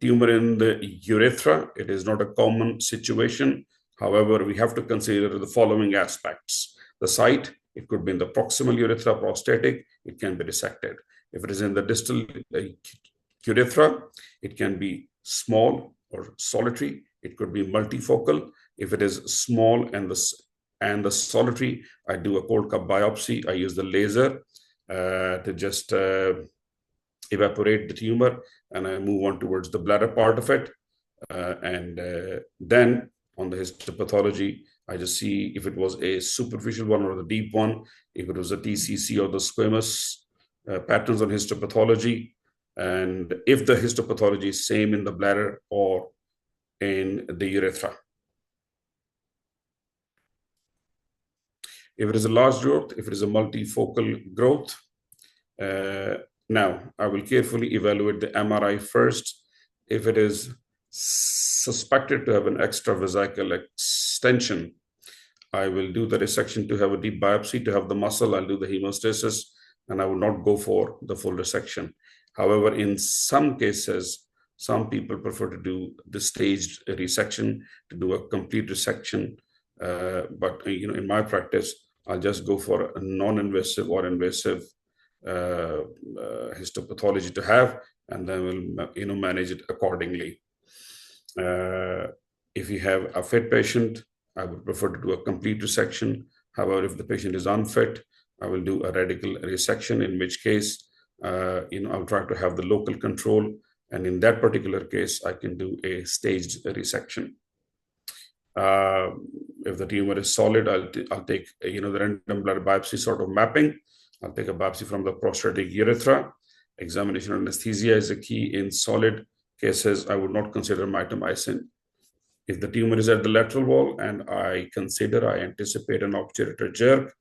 S3: Tumor in the urethra, it is not a common situation. However, we have to consider the following aspects. The site, it could be in the proximal urethra, prostatic, it can be resected. If it is in the distal urethra, it can be small or solitary. It could be multifocal. If it is small and the solitary, I do a cold cup biopsy. I use the laser to just evaporate the tumor, and I move on towards the bladder part of it. Then on the histopathology, I just see if it was a superficial one or the deep one, if it was a TCC or the squamous patterns on histopathology, and if the histopathology is same in the bladder or in the urethra. If it is a large growth, if it is a multifocal growth, now I will carefully evaluate the MRI first. If it is suspected to have an extravesical extension, I will do the resection to have a deep biopsy to have the muscle. I'll do the hemostasis, and I will not go for the full resection. However, in some cases, some people prefer to do the staged resection, to do a complete resection. But in my practice, I'll just go for a non-invasive or invasive histopathology to have, and then we'll manage it accordingly. If you have a fit patient, I would prefer to do a complete resection. However, if the patient is unfit, I will do a radical resection, in which case I'll try to have the local control, and in that particular case I can do a staged resection. If the tumor is solid, I'll take the random blood biopsy sort of mapping. I'll take a biopsy from the prostatic urethra. Examination anesthesia is a key. In solid cases, I would not consider mitomycin. If the tumor is at the lateral wall and I anticipate an obturator jerk,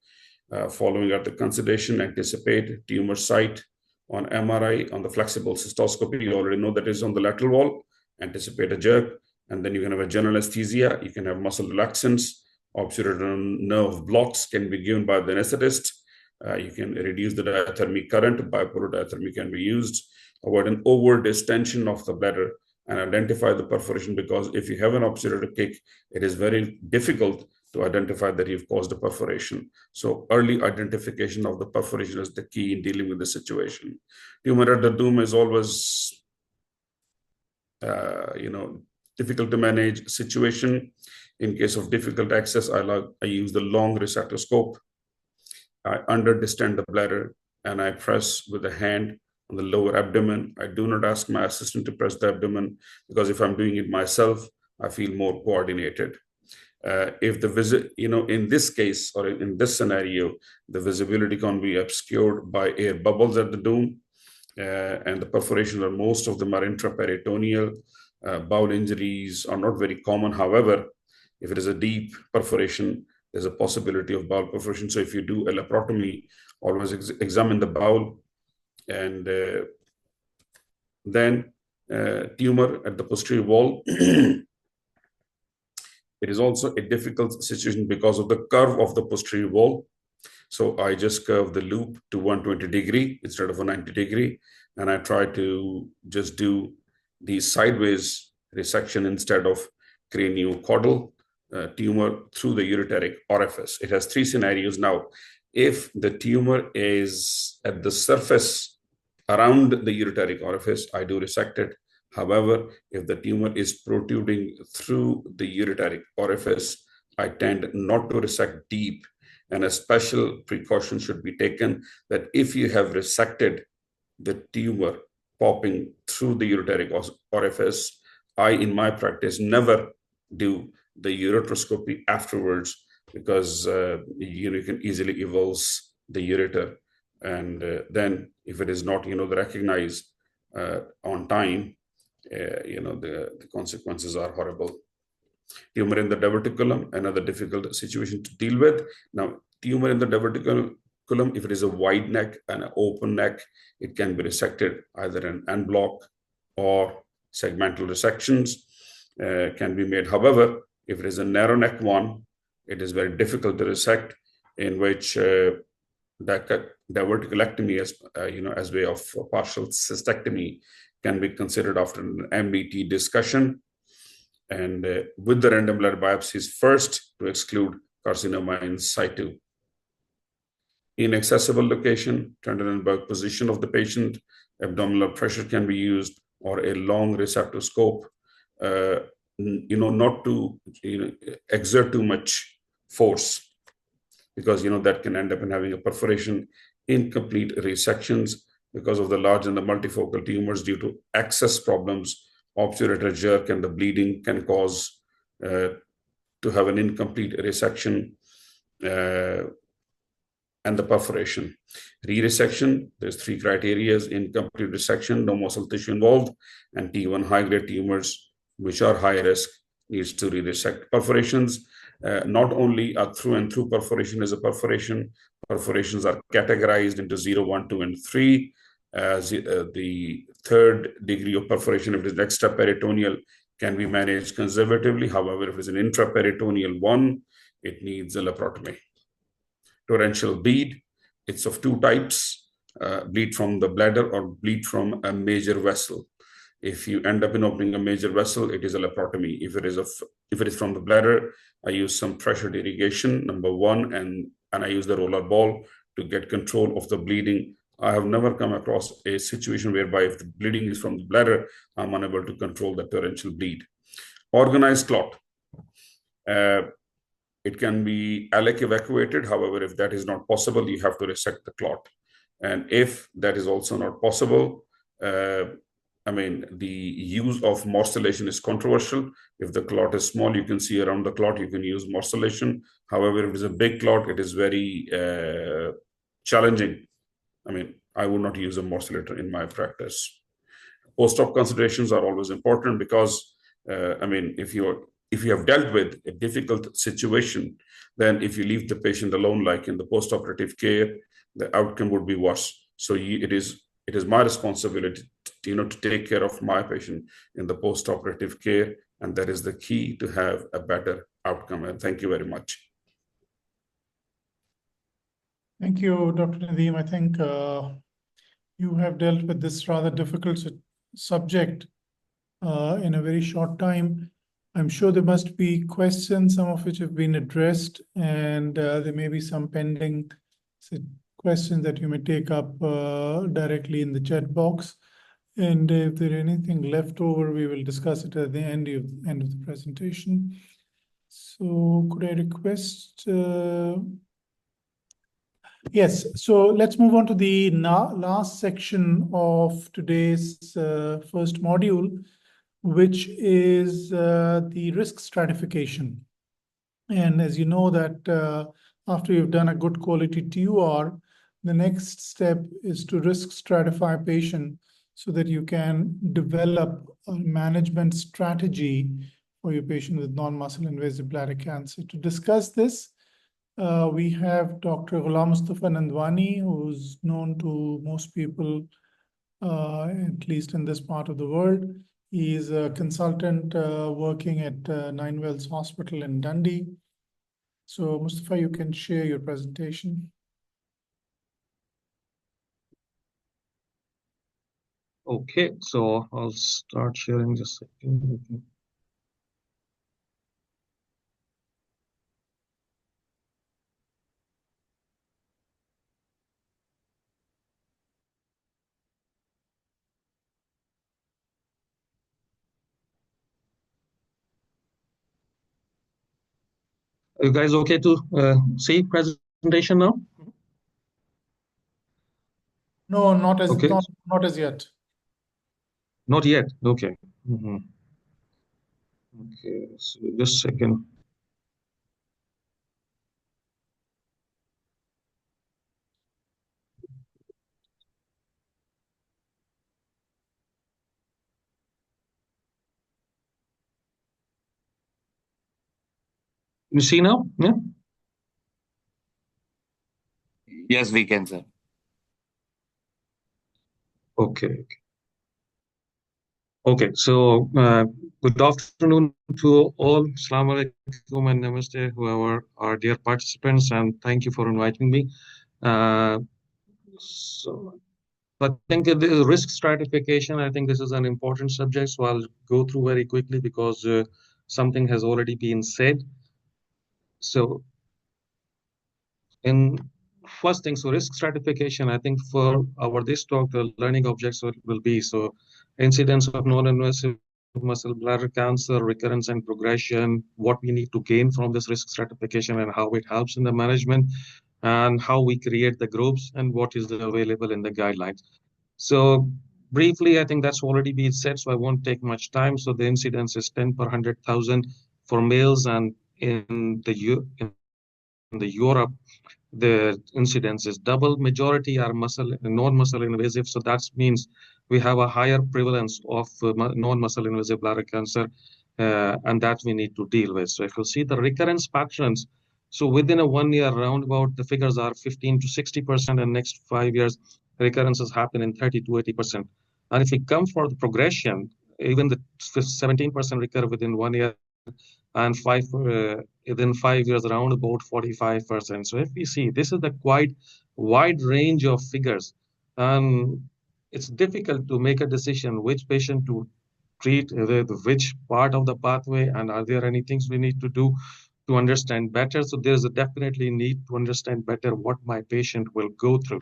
S3: following at the consideration, anticipate tumor site on MRI, on the flexible cystoscopy, you already know that is on the lateral wall, anticipate a jerk, and then you can have a general anesthesia, you can have muscle relaxants, obturator nerve blocks can be given by the anesthetist. You can reduce the diathermic current, bipolar diathermy can be used, avoid an over distension of the bladder, and identify the perforation, because if you have an obturator kick, it is very difficult to identify that you've caused a perforation. So early identification of the perforation is the key in dealing with the situation. Tumor at the dome is always, difficult to manage situation. In case of difficult access, I use the long resectoscope. I under-distend the bladder and I press with the hand on the lower abdomen. I do not ask my assistant to press the abdomen, because if I'm doing it myself, I feel more coordinated. If the in this case or in this scenario, the visibility can be obscured by air bubbles at the dome, and the perforations, most of them are intraperitoneal. Bowel injuries are not very common. However, if it is a deep perforation, there's a possibility of bowel perforation. So if you do a laparotomy, always examine the bowel. And then tumor at the posterior wall. It is also a difficult situation because of the curve of the posterior wall. So I just curve the loop to 120 degree instead of a 90 degree. And I try to just do the sideways resection instead of craniocaudal tumor through the ureteric orifice. It has three scenarios now. If the tumor is at the surface around the ureteric orifice, I do resect it. However, if the tumor is protruding through the ureteric orifice, I tend not to resect deep. And a special precaution should be taken that if you have resected the tumor popping through the ureteric orifice, I, in my practice, never do the ureteroscopy afterwards, because you can easily evulse the ureter. And then if it is not, recognized on time, the consequences are horrible. Tumor in the diverticulum, another difficult situation to deal with. Now, tumor in the diverticulum, if it is a wide neck and an open neck, it can be resected either an en bloc or segmental resections can be made. However, if it is a narrow neck one, it is very difficult to resect, in which diverticulectomy as way of partial cystectomy can be considered after an MDT discussion, and with the random blood biopsies first to exclude carcinoma in situ. Inaccessible location, Trendelenburg position of the patient, abdominal pressure can be used, or a long receptoscope, not to exert too much force, because that can end up in having a perforation. Incomplete resections because of the large and the multifocal tumors due to access problems, obturator jerk, and the bleeding can cause to have an incomplete resection and the perforation. Re-resection, there's three criteria: incomplete resection, no muscle tissue involved, and T1 high-grade tumors, which are high risk, needs to re-resect. Perforations, not only a through and through perforation is a perforation. Perforations are categorized into 0, 1, 2, and 3. The third degree of perforation, if it is extraperitoneal, can be managed conservatively. However, if it is an intraperitoneal one, it needs a laparotomy. Torrential bleed, it's of two types: bleed from the bladder or bleed from a major vessel. If you end up in opening a major vessel, it is a laparotomy. If it is from the bladder, I use some pressured irrigation, number one, and I use the roller ball to get control of the bleeding. I have never come across a situation whereby if the bleeding is from the bladder, I'm unable to control the torrential bleed. Organized clot. It can be alec evacuated. However, if that is not possible, you have to resect the clot. And if that is also not possible, the use of morcellation is controversial. If the clot is small, you can see around the clot, you can use morcellation. However, if it is a big clot, it is very challenging. I would not use a morcellator in my practice. Post-op considerations are always important because, if you have dealt with a difficult situation, then if you leave the patient alone, like in the post-operative care, the outcome would be worse. So it is my responsibility, to take care of my patient in the post-operative care, and that is the key to have a better outcome. And thank you very much.
S1: Thank you, Dr. Nadeem. I think you have dealt with this rather difficult subject in a very short time. I'm sure there must be questions, some of which have been addressed, and there may be some pending questions that you may take up directly in the chat box. And if there is anything left over, we will discuss it at the end of the presentation. So could I request... Yes, so let's move on to the last section of today's first module, which is the risk stratification. And as you know that after you've done a good quality TUR, the next step is to risk stratify patient so that you can develop a management strategy for your patient with non-muscle invasive bladder cancer. To discuss this, We have Dr. Ghulam Mustafa Nandwani, who's known to most people, at least in this part of the world. He is a consultant working at Nine Wells Hospital in Dundee. So, Mustafa, you can share your presentation.
S4: Okay, so I'll start sharing just a second. Are you guys okay to see presentation now?
S1: No, not as
S4: Okay.
S1: not as yet.
S4: Not yet. Okay. Okay, so just a second. You see now? Yeah.
S5: Yes, we can, sir.
S4: Okay. Okay. So good afternoon to all. Assalamu alaikum and namaste, whoever are dear participants, and thank you for inviting me. So I think the risk stratification, I think this is an important subject, so I'll go through very quickly because something has already been said. So in first thing, so risk stratification, I think for our this talk, the learning objects will be, so incidence of non-invasive muscle bladder cancer, recurrence and progression, what we need to gain from this risk stratification and how it helps in the management, and how we create the groups and what is available in the guidelines. So briefly, I think that's already been said, so I won't take much time. So the incidence is 10 per 100,000 for males, and in the Europe, the incidence is double. Majority are non-muscle invasive, so that means we have a higher prevalence of non-muscle invasive bladder cancer, and that we need to deal with. So if you see the recurrence patterns, so within a 1 year, roundabout the figures are 15 to 60%, and next 5 years recurrences happen in 30 to 80%. And if we come for the progression, even the 17% recur within 1 year, and within 5 years around about 45%. So if we see, this is the quite wide range of figures, and it's difficult to make a decision which patient to treat, which part of the pathway, and are there any things we need to do to understand better. So there's a definitely need to understand better what my patient will go through.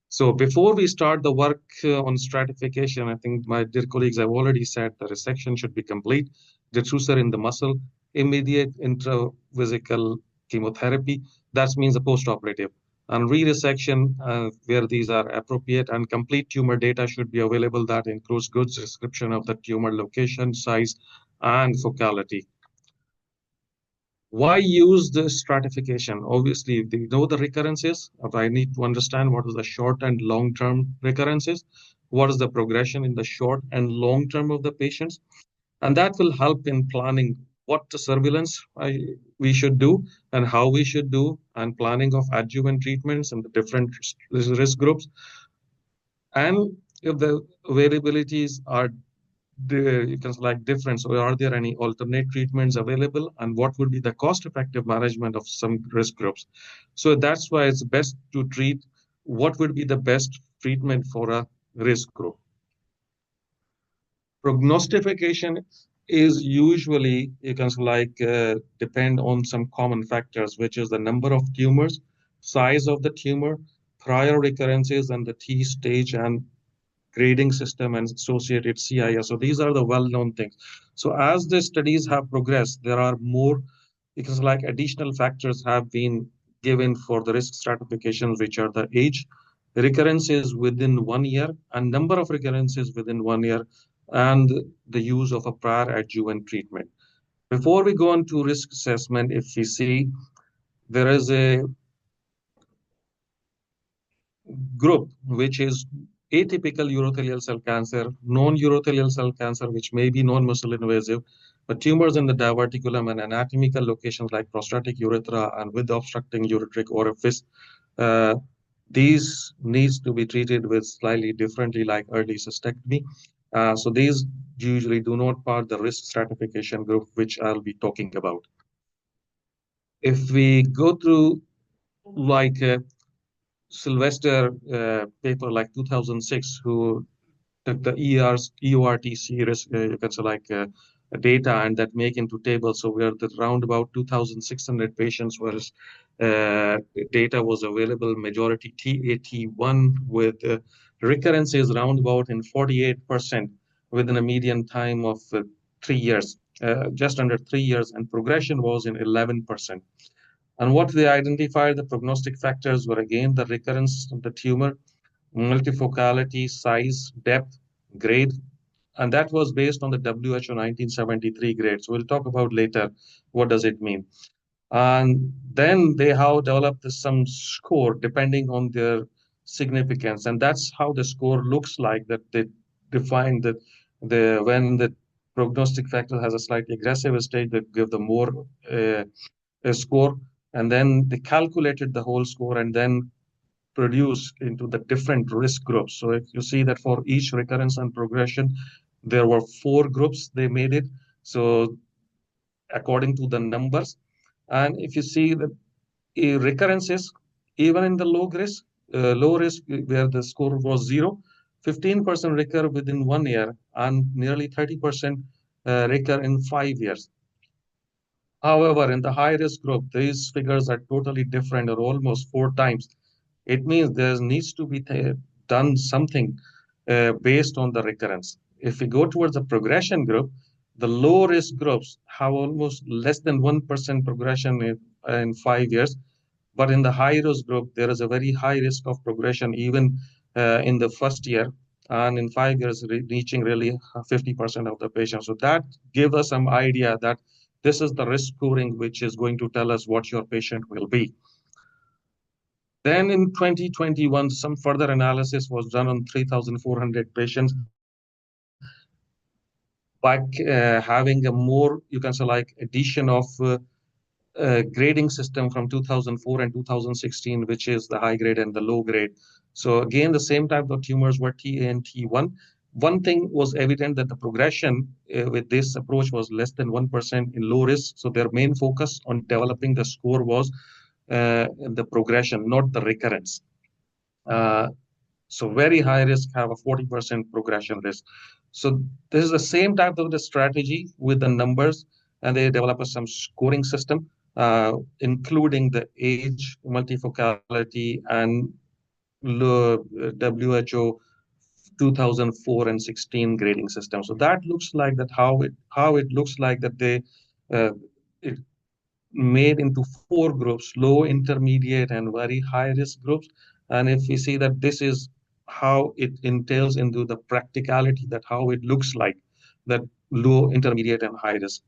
S4: So before we start the work on stratification, I think my dear colleagues have already said the resection should be complete, detrusor in the muscle, immediate intravesical chemotherapy, that means a post-operative, and re-resection where these are appropriate, and complete tumor data should be available that includes good description of the tumor location, size, and focality. Why use the stratification? Obviously, they know the recurrences, but I need to understand what is the short and long-term recurrences, what is the progression in the short and long term of the patients, and that will help in planning what the surveillance we should do and how we should do, and planning of adjuvant treatments and the different risk groups, and if the variabilities are you can select different. So are there any alternate treatments available, and what would be the cost-effective management of some risk groups? So that's why it's best to treat what would be the best treatment for a risk group. Prognostication is usually, you can depend on some common factors, which is the number of tumors, size of the tumor, prior recurrences, and the T stage and grading system and associated CIS. So these are the well-known things. So as the studies have progressed, there are more, because additional factors have been given for the risk stratification, which are the age, recurrences within 1 year, and number of recurrences within 1 year, and the use of a prior adjuvant treatment. Before we go on to risk assessment, if we see, there is a group which is atypical urothelial cell cancer, non-urothelial cell cancer, which may be non-muscle invasive, But tumors in the diverticulum and anatomical locations like prostatic urethra and with obstructing ureteric orifice, these needs to be treated with slightly differently, like early cystectomy. So these usually do not part the risk stratification group, which I'll be talking about. If we go through like Sylvester paper like 2006, who took the EORTC risk, you can say like data and that make into tables. So we are at around about 2,600 patients, whereas data was available, majority TAT1 with recurrences around about in 48% within a median time of 3 years, just under 3 years, and progression was in 11%. And what they identified, the prognostic factors were again the recurrence of the tumor, multifocality, size, depth, grade, and that was based on the WHO 1973 grade. So we'll talk about later what does it mean. And then they have developed some score depending on their significance, and that's how the score looks like. That they define that when the prognostic factor has a slightly aggressive stage, they give the more a score, and then they calculated the whole score and then produce into the different risk groups. So if you see that for each recurrence and progression, there were 4 groups they made it. So according to the numbers, and if you see the recurrences, even in the low risk where the score was 0, 15% recur within 1 year and nearly 30% recur in 5 years. However, in the high risk group, these figures are totally different, or almost 4 times. It means there needs to be done something based on the recurrence. If we go towards the progression group, the low risk groups have almost less than 1% progression in 5 years. But in the high risk group, there is a very high risk of progression even in the first year, and in 5 years reaching really 50% of the patients. So that gives us some idea that this is the risk scoring which is going to tell us what your patient will be. Then in 2021, some further analysis was done on 3,400 patients by having a more, you can say like addition of grading system from 2004 and 2016, which is the high grade and the low grade. So again, the same type of tumors were TA and T1. One thing was evident that the progression with this approach was less than 1% in low risk. So their main focus on developing the score was the progression, not the recurrence. So very high risk have a 40% progression risk. So this is the same type of the strategy with the numbers, and they develop some scoring system, including the age, multifocality, and WHO 2004 and 16 grading system. So that looks like that how it looks like that they it made into 4 groups: low, intermediate, and very high risk groups. And if we see that this is how it entails into the practicality, that how it looks like, that low, intermediate, and high risk.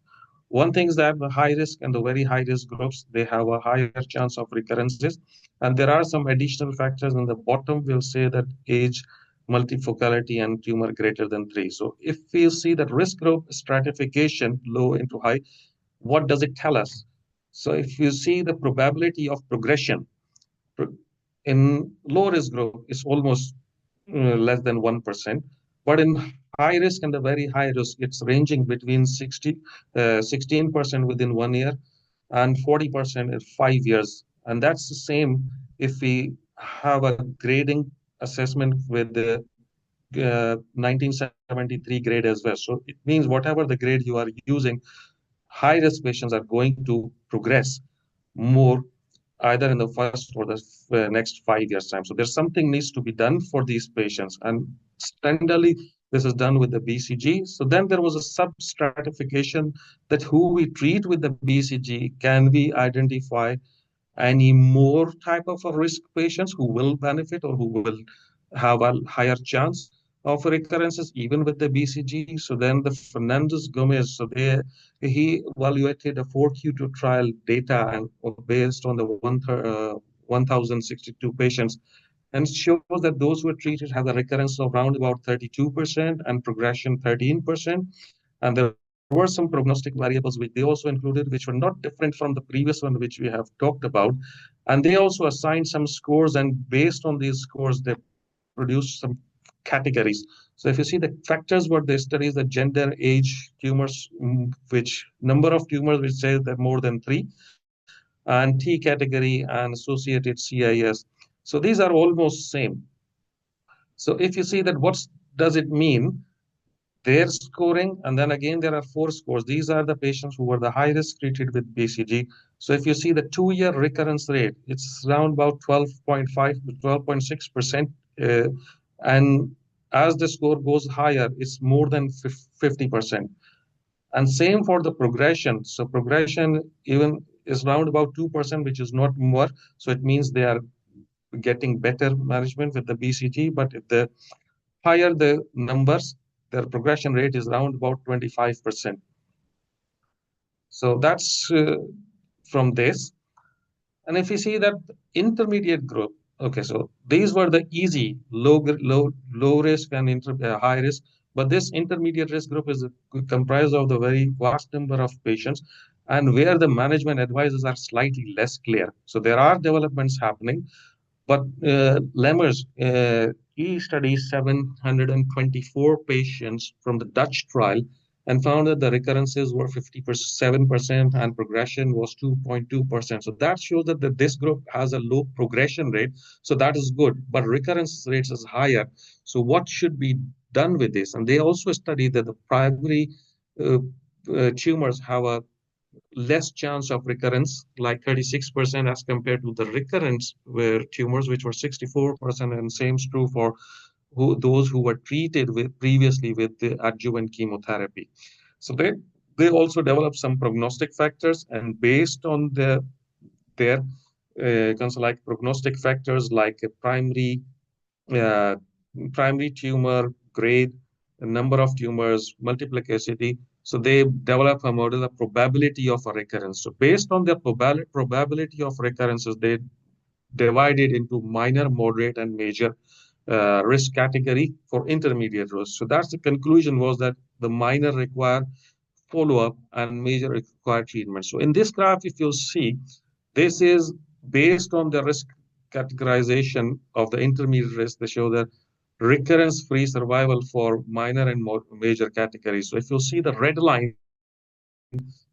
S4: One thing is that the high risk and the very high risk groups, they have a higher chance of recurrences. And there are some additional factors in the bottom. We'll say that age, multifocality, and tumor greater than 3. So if we see that risk group stratification, low into high, what does it tell us? So if you see the probability of progression in low risk group is almost less than 1%, but in high risk and the very high risk, it's ranging between 16% within 1 year and 40% in 5 years. And that's the same if we have a grading assessment with the 1973 grade as well. So it means whatever the grade you are using, high risk patients are going to progress more either in the first or the next 5 years time. So there's something needs to be done for these patients, and standardly this is done with the BCG. So then there was a sub-stratification that who we treat with the BCG, can we identify any more type of a risk patients who will benefit or who will have a higher chance of recurrences even with the BCG. So then the Fernandez Gomez, so he evaluated a 4Q2 trial data and based on the 1,062 patients, and shows that those who were treated have a recurrence of around about 32% and progression 13%. And there were some prognostic variables which they also included, which were not different from the previous one, which we have talked about. And they also assigned some scores, and based on these scores, they produced some categories. So if you see the factors what they study is the gender, age, tumors, which number of tumors which say that more than 3, and T category and associated CIS. So these are almost same. So if you see that, what does it mean? Their scoring, and then again there are 4 scores. These are the patients who were the high risk treated with BCG. So if you see the 2-year recurrence rate, it's around about 12.5 to 12.6%. And as the score goes higher, it's more than 50%. And same for the progression. So progression even is around about 2%, which is not more. So it means they are getting better management with the BCG. But if the higher the numbers, their progression rate is around about 25%. So that's from this. And if you see that intermediate group, okay, so these were the easy, low risk and high risk. But this intermediate risk group is comprised of the very vast number of patients, and where the management advices are slightly less clear. So there are developments happening, but Lemmers, he studied 724 patients from the Dutch trial and found that the recurrences were 57% and progression was 2.2%. So that shows that this group has a low progression rate. So that is good, but recurrence rates is higher. So what should be done with this? And they also studied that the primary tumors have a less chance of recurrence, like 36% as compared to the recurrence tumors, which were 64%, and same is true for those who were treated previously with the adjuvant chemotherapy. So they also developed some prognostic factors, and based on their like prognostic factors like a primary tumor grade, the number of tumors, multiplicity. So they develop a model of probability of a recurrence. So based on the probability of recurrences, they divided into minor, moderate, and major risk category for intermediate risk. So that's the conclusion, was that the minor require follow-up and major require treatment. So in this graph, if you'll see, this is based on the risk categorization of the intermediate risk. They show that recurrence-free survival for minor and major categories. So if you see the red line,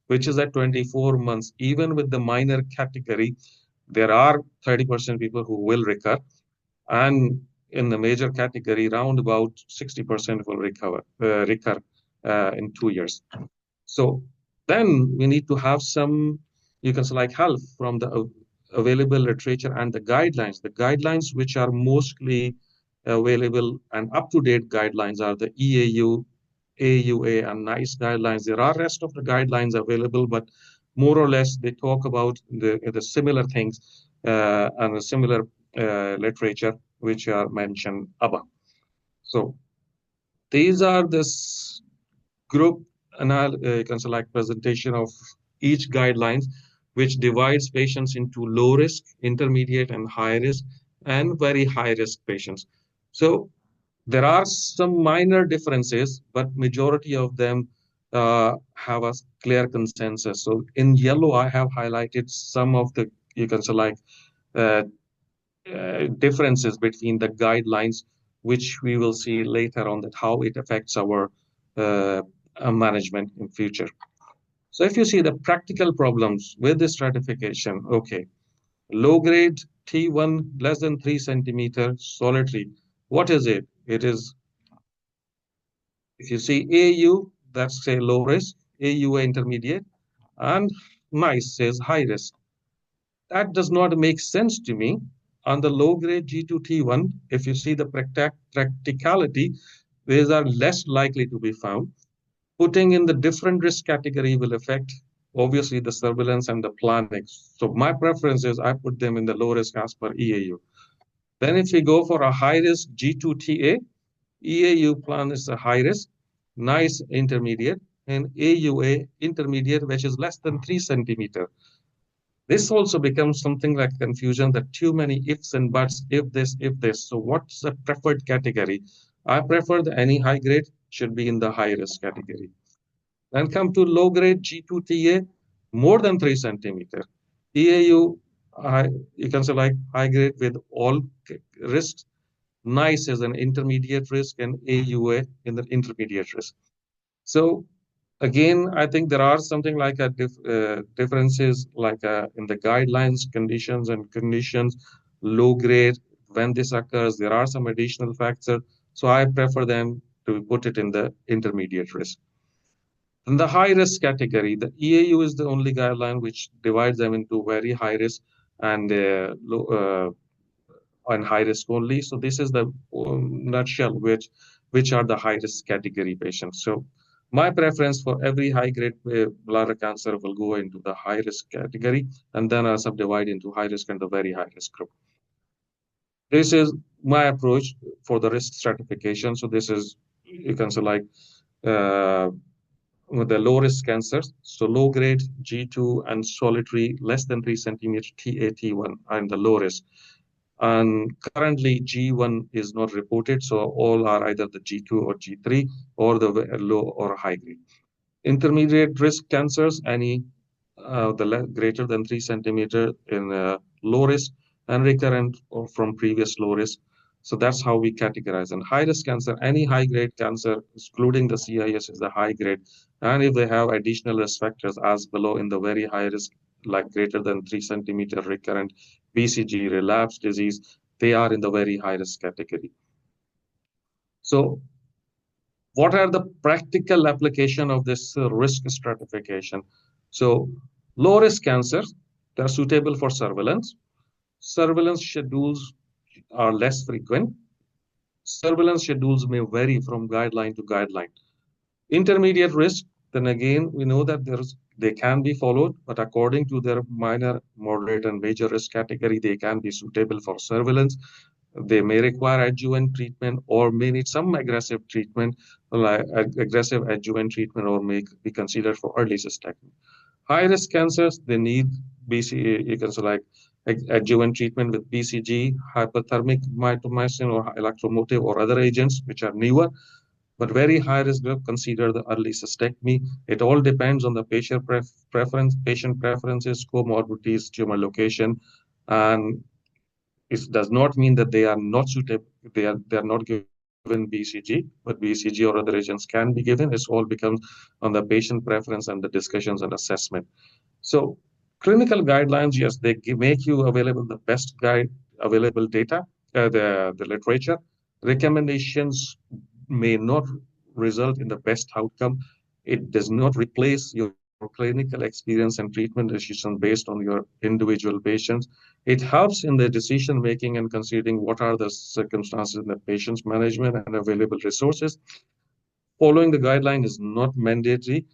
S4: which is at 24 months, even with the minor category, there are 30% people who will recur. And in the major category, around about 60% will recur in 2 years. So then we need to have some, you can say, like help from the available literature and the guidelines which are mostly available and up-to-date guidelines are the EAU, AUA, and NICE guidelines. There are rest of the guidelines available, but more or less they talk about the similar things and the similar literature which are mentioned above. So these are this group like presentation of each guidelines, which divides patients into low risk, intermediate, and high risk, and very high risk patients. So there are some minor differences, but majority of them have a clear consensus. So in yellow, I have highlighted some of the, you can say, like differences between the guidelines, which we will see later on, that how it affects our management in future. So if you see the practical problems with this stratification, okay, low grade T1 less than 3 centimeters solitary. What is it? It is, if you see AU, that's say low risk, AUA intermediate, and NICE says high risk. That does not make sense to me. On the low grade G2T1, if you see the practicality, these are less likely to be found. Putting in the different risk category will affect, obviously, the surveillance and the planning. So my preference is I put them in the low risk as per EAU. Then if we go for a high risk G2TA, EAU plan is a high risk, NICE intermediate, and AUA intermediate, which is less than 3 centimeters. This also becomes something like confusion, that too many ifs and buts, if this, if this. So what's the preferred category? I prefer that any high grade should be in the high risk category. Then come to low grade G2TA, more than 3 centimeter. EAU, you can say like high grade with all risks. NICE is an intermediate risk, and AUA in the intermediate risk. So again, I think there are something like a differences like in the guidelines, conditions, low grade. When this occurs, there are some additional factors. So I prefer them to put it in the intermediate risk. In the high risk category, the EAU is the only guideline which divides them into very high risk and low and high risk only. So this is the nutshell which are the high risk category patients. So my preference for every high grade bladder cancer will go into the high risk category, and then I'll subdivide into high risk and the very high risk group. This is my approach for the risk stratification. So this is, you can say like with the low risk cancers, so low grade G2 and solitary less than 3 centimeter TAT1 are in the low risk. And currently G1 is not reported, so all are either the G2 or G3 or the low or high grade. Intermediate risk cancers, any greater than 3 centimeter in low risk and recurrent or from previous low risk. So that's how we categorize. And high risk cancer, any high grade cancer, excluding the CIS, is the high grade. And if they have additional risk factors as below in the very high risk, like greater than 3 centimeter recurrent BCG relapse disease, they are in the very high risk category. So what are the practical application of this risk stratification? So low risk cancers, they're suitable for surveillance. Surveillance schedules are less frequent. Surveillance schedules may vary from guideline to guideline. Intermediate risk, then again, we know that they can be followed, but according to their minor, moderate, and major risk category, they can be suitable for surveillance. They may require adjuvant treatment or may need some aggressive treatment, like aggressive adjuvant treatment, or may be considered for early cystectomy. High risk cancers, they need BCG, you can say like adjuvant treatment with BCG, hyperthermic mitomycin, or electromotive, or other agents which are newer. But very high risk group consider the early cystectomy. It all depends on the patient preferences, comorbidities, tumor location, and it does not mean that they are not suitable. They are not given BCG, but BCG or other agents can be given. It all becomes on the patient preference and the discussions and assessment. So clinical guidelines, yes, they make you available the best guide available data, the literature. Recommendations may not result in the best outcome. It does not replace your clinical experience and treatment decision based on your individual patients. It helps in the decision making and considering what are the circumstances in the patient's management and available resources. Following the guideline is not mandatory,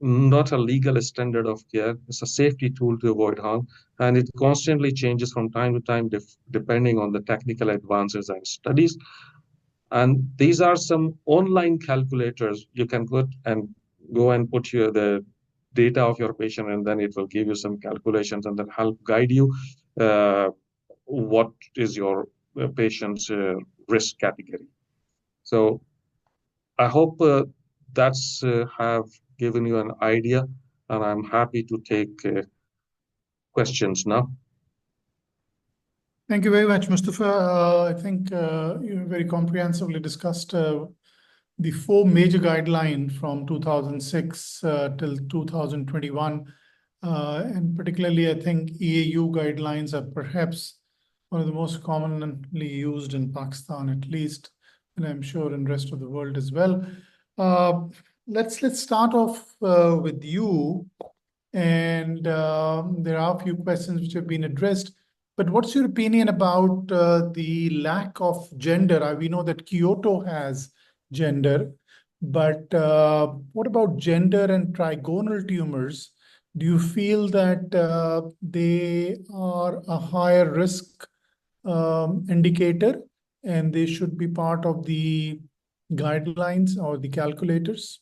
S4: not a legal standard of care. It's a safety tool to avoid harm, and it constantly changes from time to time depending on the technical advances and studies. And these are some online calculators you can go and put the data of your patient, and then it will give you some calculations and then help guide you what is your patient's risk category. So I hope that's have given you an idea, and I'm happy to take questions now.
S1: Thank you very much, Mustafa. I think you very comprehensively discussed the 4 major guidelines from 2006 till 2021. And particularly, I think EAU guidelines are perhaps one of the most commonly used in Pakistan, at least, and I'm sure in the rest of the world as well. Let's start off with you. And there are a few questions which have been addressed. But what's your opinion about the lack of gender? We know that Kyoto has gender, but what about gender and trigonal tumors? Do you feel that they are a higher risk indicator and they should be part of the guidelines or the calculators?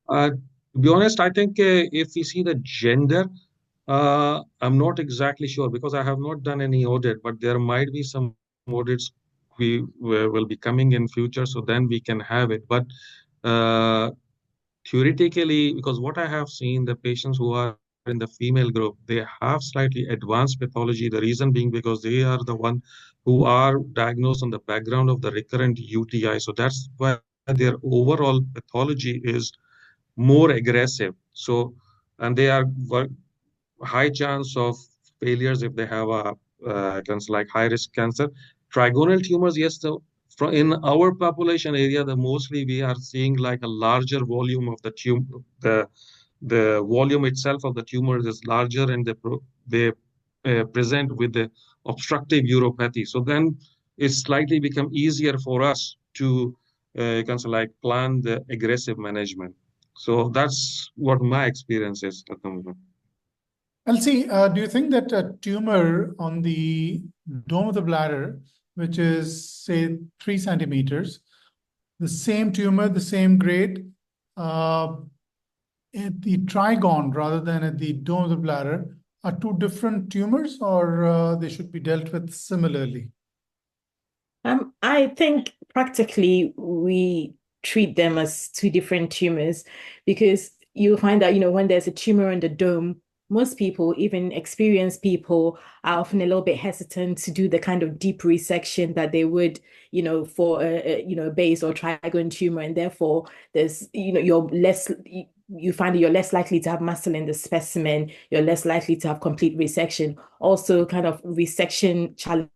S4: To be honest, I think if we see the gender, I'm not exactly sure because I have not done any audit, but there might be some audits we will be coming in future, so then we can have it. But theoretically, because what I have seen, the patients who are in the female group, they have slightly advanced pathology. The reason being because they are the one who are diagnosed on the background of the recurrent UTI. So that's why their overall pathology is more aggressive. So, and they are high chance of failures if they have a cancer like high risk cancer. Trigonal tumors, yes, so in our population area, the mostly we are seeing like a larger volume of the tumor. The volume itself of the tumor is larger, and they present with the obstructive uropathy. So then it's slightly become easier for us to kind of like plan the aggressive management. So that's what my experience is at the moment.
S1: Elsie, do you think that a tumor on the dome of the bladder, which is, say, 3 centimeters, the same tumor, the same grade, at the trigone rather than at the dome of the bladder, are 2 different tumors, or they should be dealt with similarly?
S2: I think practically we treat them as 2 different tumors, because you'll find that, when there's a tumor in the dome, most people, even experienced people, are often a little bit hesitant to do the kind of deep resection that they would, for a base or trigone tumor, and therefore there's, you find that you're less likely to have muscle in the specimen, you're less likely to have complete resection. Also, kind of resection challenges,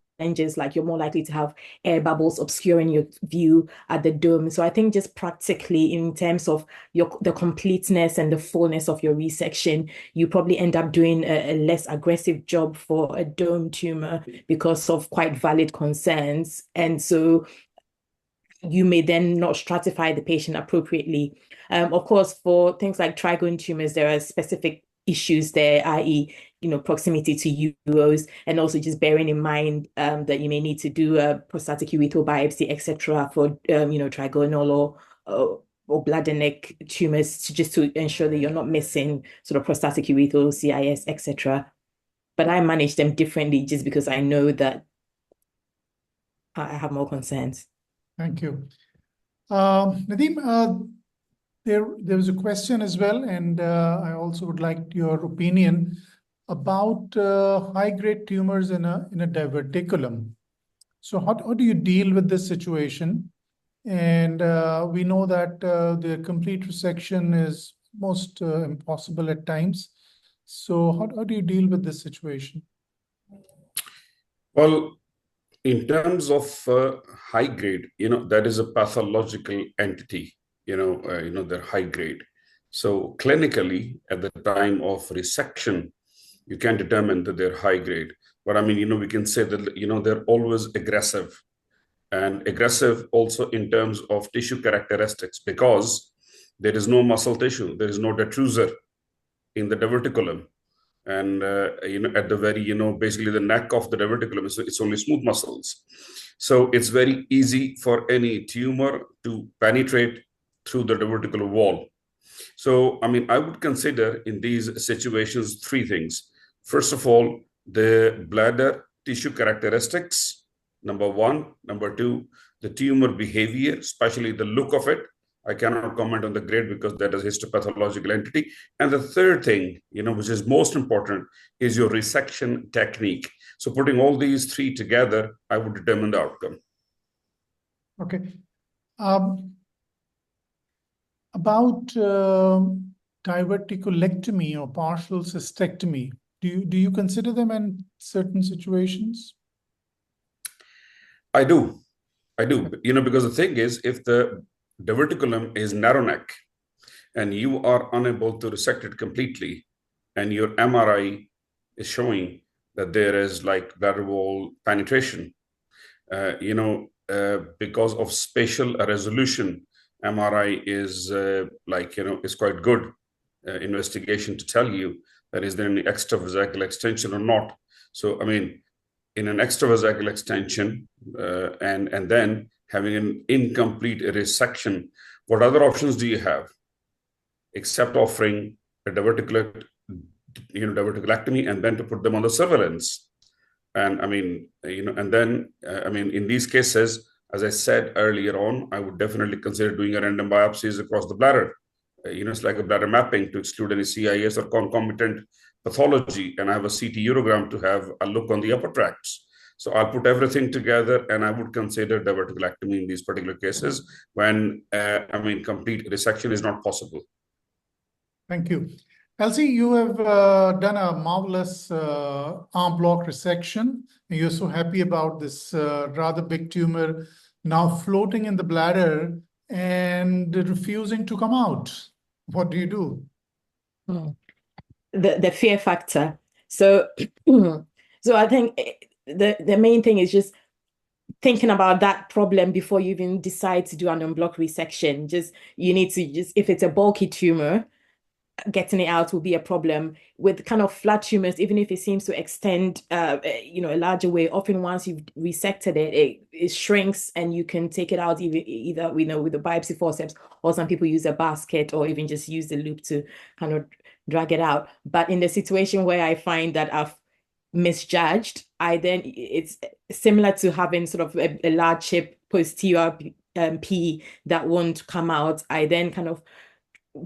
S2: like you're more likely to have air bubbles obscuring your view at the dome. So I think just practically in terms of the completeness and the fullness of your resection, you probably end up doing a less aggressive job for a dome tumor because of quite valid concerns. And so you may then not stratify the patient appropriately. Of course, for things like trigone tumors, there are specific issues there, i.e., proximity to UOs, and also just bearing in mind that you may need to do a prostatic urethral biopsy, etc., for trigonal or bladder neck tumors, just to ensure that you're not missing sort of prostatic urethral, CIS, etc. But I manage them differently just because I know that I have more concerns.
S1: Thank you. Nadeem, there was a question as well, and I also would like your opinion about high-grade tumors in a diverticulum. So how do you deal with this situation? And we know that the complete resection is most impossible at times. So how do you deal with this situation?
S3: Well, in terms of high grade, that is a pathological entity, they're high grade. So clinically, at the time of resection, you can determine that they're high grade. But I mean, we can say that, they're always aggressive, and aggressive also in terms of tissue characteristics, because there is no muscle tissue, there is no detrusor in the diverticulum. And, at the very, basically the neck of the diverticulum, it's only smooth muscles. So it's very easy for any tumor to penetrate through the diverticular wall. So, I mean, I would consider in these situations 3 things. First of all, the bladder tissue characteristics, number 1. Number 2, the tumor behavior, especially the look of it. I cannot comment on the grade because that is a histopathological entity. And the third thing, which is most important, is your resection technique. So putting all these 3 together, I would determine the outcome.
S1: Okay. About diverticulectomy or partial cystectomy, do you consider them in certain situations?
S3: I do. Because the thing is, if the diverticulum is narrow neck and you are unable to resect it completely, and your MRI is showing that there is like bladder wall penetration, because of spatial resolution, MRI is is quite good investigation to tell you that is there any extravesical extension or not. So, I mean, in an extravesical extension and then having an incomplete resection, what other options do you have except offering a diverticulectomy and then to put them on the surveillance? And I mean, and then, in these cases, as I said earlier on, I would definitely consider doing a random biopsies across the bladder It's like a bladder mapping to exclude any CIS or concomitant pathology, and I have a CT urogram to have a look on the upper tracts. So I'll put everything together, and I would consider diverticulectomy in these particular cases when, complete resection is not possible.
S1: Thank you. Elsie, you have done a marvelous arm block resection. You're so happy about this rather big tumor now floating in the bladder and refusing to come out. What do you do?
S2: The fear factor. So, so I think the main thing is just thinking about that problem before you even decide to do an unblock resection. You need to if it's a bulky tumor, getting it out will be a problem. With kind of flat tumors, even if it seems to extend a larger way, often once you've resected it shrinks and you can take it out either with a biopsy forceps, or some people use a basket or even just use the loop to kind of drag it out. But in the situation where I find that I've misjudged, it's similar to having sort of a large chip posterior P that won't come out. I then kind of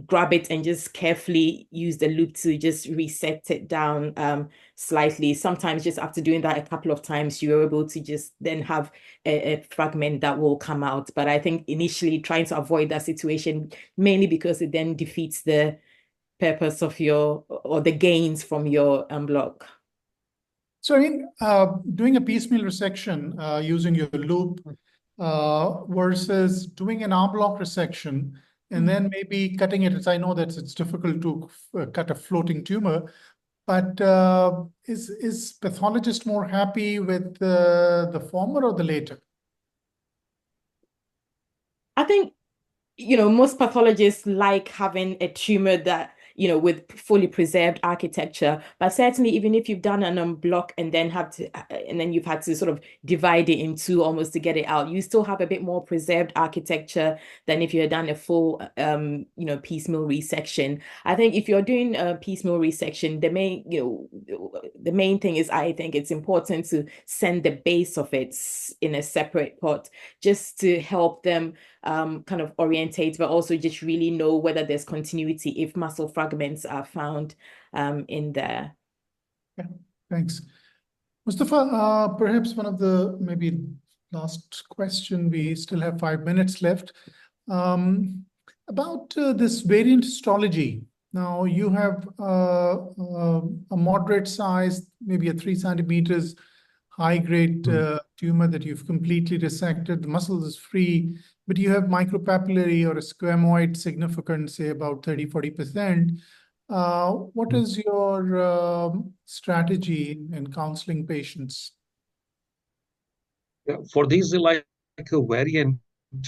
S2: grab it and just carefully use the loop to just reset it down slightly. Sometimes just after doing that a couple of times, you're able to just then have a fragment that will come out. But I think initially trying to avoid that situation, mainly because it then defeats the purpose of the gains from your unblock.
S1: So doing a piecemeal resection using your loop versus doing an arm block resection, and then maybe cutting it. I know that it's difficult to cut a floating tumor, but is pathologist more happy with the former or the later?
S2: I think, most pathologists like having a tumor that, with fully preserved architecture. But certainly, even if you've done an unblock and then you've had to sort of divide it in two almost to get it out, you still have a bit more preserved architecture than if you had done a full, piecemeal resection. I think if you're doing a piecemeal resection, the main thing is, I think it's important to send the base of it in a separate pot, just to help them kind of orientate, but also just really know whether there's continuity if muscle fragments are found in there.
S1: Yeah, thanks. Mustafa, perhaps one of the maybe last question, we still have 5 minutes left, about this variant histology. Now you have a moderate size, maybe a 3 centimeters high-grade tumor that you've completely resected. The muscle is free, but you have micropapillary or a squamoid significance, say about 30–40%. What is your strategy in counseling patients?
S4: Yeah, for these, like a variant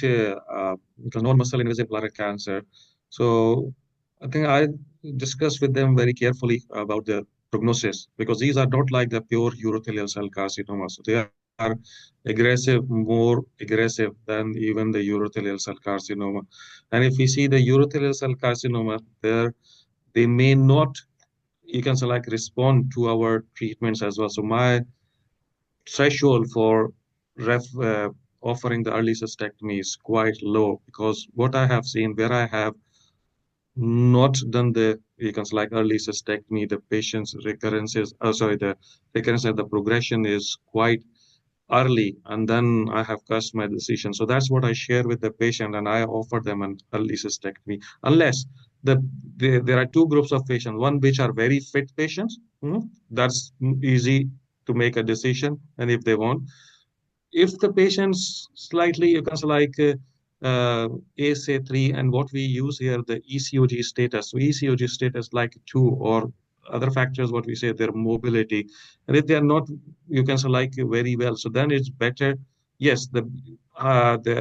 S4: non-muscle invasive bladder cancer. So I think I discussed with them very carefully about the prognosis, because these are not like the pure urothelial cell carcinoma. So they are aggressive, more aggressive than even the urothelial cell carcinoma. And if we see the urothelial cell carcinoma, they may not, respond to our treatments as well. So my threshold for offering the early cystectomy is quite low, because what I have seen where I have not done the early cystectomy, the patient's the recurrence of the progression is quite early, and then I have cast my decision. So that's what I share with the patient, and I offer them an early cystectomy, unless there are two groups of patients, one which are very fit patients. That's easy to make a decision, and if they want. If the patient's slightly, ASA3, and what we use here, the ECOG status. So ECOG status like 2, or other factors, what we say, their mobility. And if they are not, very well, so then it's better. Yes, the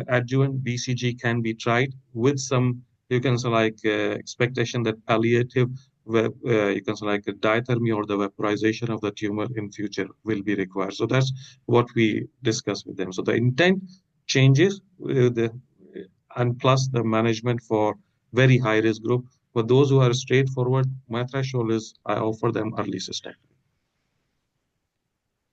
S4: adjuvant BCG can be tried with some, expectation that palliative, diathermy or the vaporization of the tumor in future will be required. So that's what we discuss with them. So the intent changes and plus the management for very high risk group. For those who are straightforward, my threshold is I offer them early cystectomy.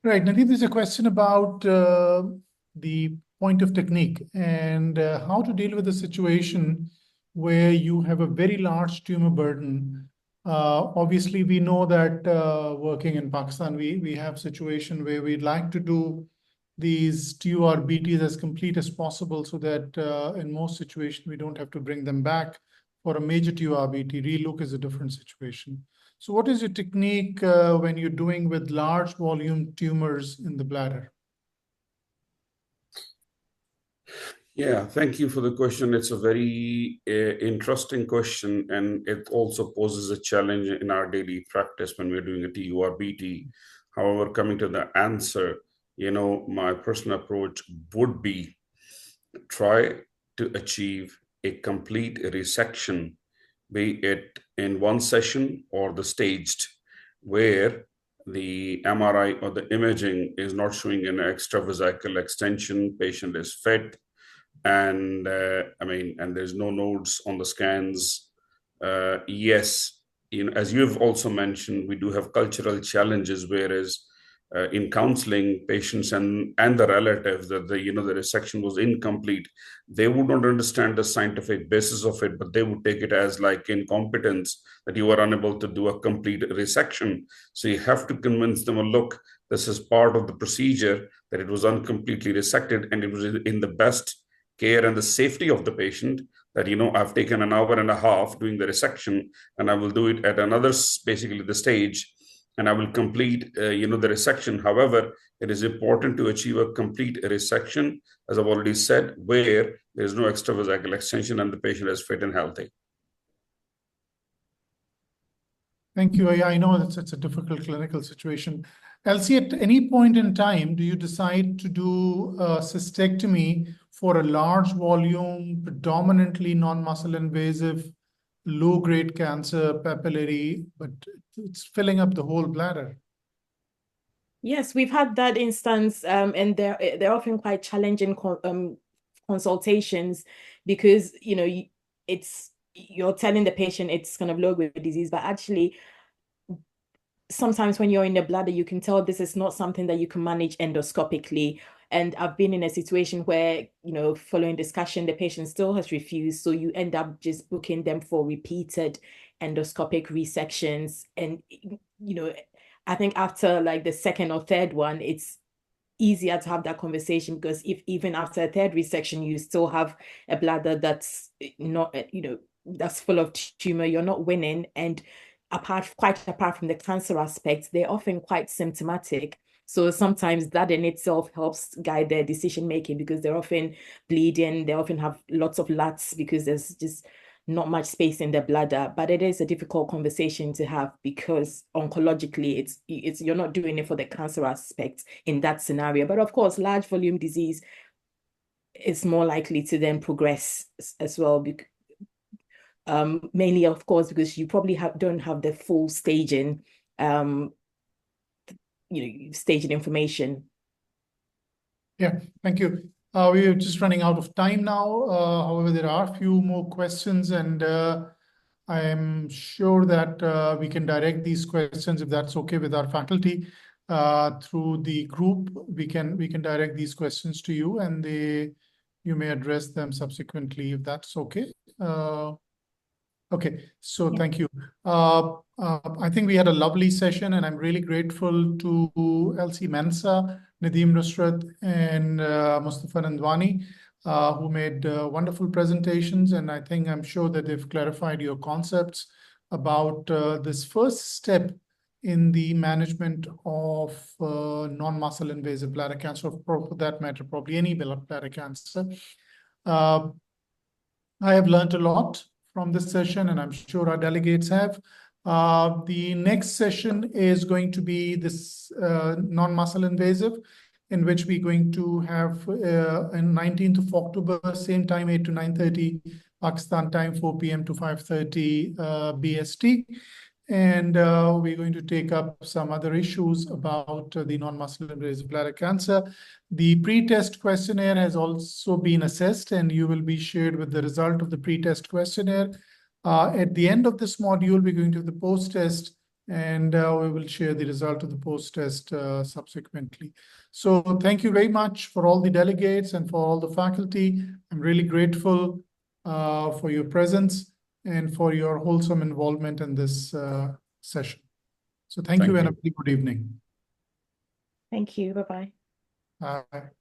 S1: Right. Nadeem, there's a question about the point of technique and how to deal with the situation where you have a very large tumor burden. Obviously, we know that working in Pakistan, we have a situation where we'd like to do these TURBTs as complete as possible so that in most situations, we don't have to bring them back for a major TURBT. Relook is a different situation. So what is your technique when you're doing with large volume tumors in the bladder?
S3: Yeah, thank you for the question. It's a very interesting question, and it also poses a challenge in our daily practice when we're doing a TURBT. However, coming to the answer, my personal approach would be try to achieve a complete resection, be it in one session or the staged, where the MRI or the imaging is not showing an extravesical extension, patient is fit, and and there's no nodes on the scans. Yes, as you've also mentioned, we do have cultural challenges, whereas in counseling patients and the relatives that the resection was incomplete, they would not understand the scientific basis of it, but they would take it as like incompetence that you are unable to do a complete resection. So you have to convince them, look, this is part of the procedure, that it was uncompletely resected and it was in the best care and the safety of the patient, that I've taken an hour and a half doing the resection, and I will do it at another, basically the stage, and I will complete the resection. However, it is important to achieve a complete resection, as I've already said, where there is no extravesical extension and the patient is fit and healthy.
S1: Thank you. I know it's a difficult clinical situation. Elsie, at any point in time, do you decide to do a cystectomy for a large volume, predominantly non-muscle invasive, low-grade cancer, papillary, but it's filling up the whole bladder?
S2: Yes, we've had that instance, and they're often quite challenging consultations because you're telling the patient it's kind of low-grade disease, but actually sometimes when you're in the bladder, you can tell this is not something that you can manage endoscopically. And I've been in a situation where, following discussion, the patient still has refused. So you end up just booking them for repeated endoscopic resections. And, I think after like the second or third one, it's easier to have that conversation, because if even after a third resection, you still have a bladder that's not, that's full of tumor, you're not winning. And quite apart from the cancer aspect, they're often quite symptomatic. So sometimes that in itself helps guide their decision making, because they're often bleeding, they often have lots of LUTs because there's just not much space in the bladder. But it is a difficult conversation to have, because oncologically it's you're not doing it for the cancer aspect in that scenario. But of course, large volume disease is more likely to then progress as well, mainly, of course, because you probably don't have the full staging, staging information.
S1: Yeah, thank you. We're just running out of time now. However, there are a few more questions, and I'm sure that we can direct these questions, if that's okay with our faculty, through the group. We can direct these questions to you, and you may address them subsequently, if that's okay. Okay, so thank you. I think we had a lovely session, and I'm really grateful to Elsie Mensa, Nadeem Nusrat, and Mustafa Nandwani, who made wonderful presentations. And I'm sure that they've clarified your concepts about this first step in the management of non-muscle invasive bladder cancer, or for that matter, probably any bladder cancer. I have learned a lot from this session, and I'm sure our delegates have. The next session is going to be this non-muscle invasive, in which we're going to have on 19th of October, same time, 8 to 9:30 Pakistan time, 4 p.m. to 5:30 BST. And we're going to take up some other issues about the non-muscle invasive bladder cancer. The pre-test questionnaire has also been assessed, and you will be shared with the result of the pre-test questionnaire. At the end of this module, we're going to the post-test, and we will share the result of the post-test subsequently. So thank you very much for all the delegates and for all the faculty. I'm really grateful for your presence and for your wholesome involvement in this session. So thank you and a very good evening.
S2: Thank you. Bye-bye.
S1: Bye.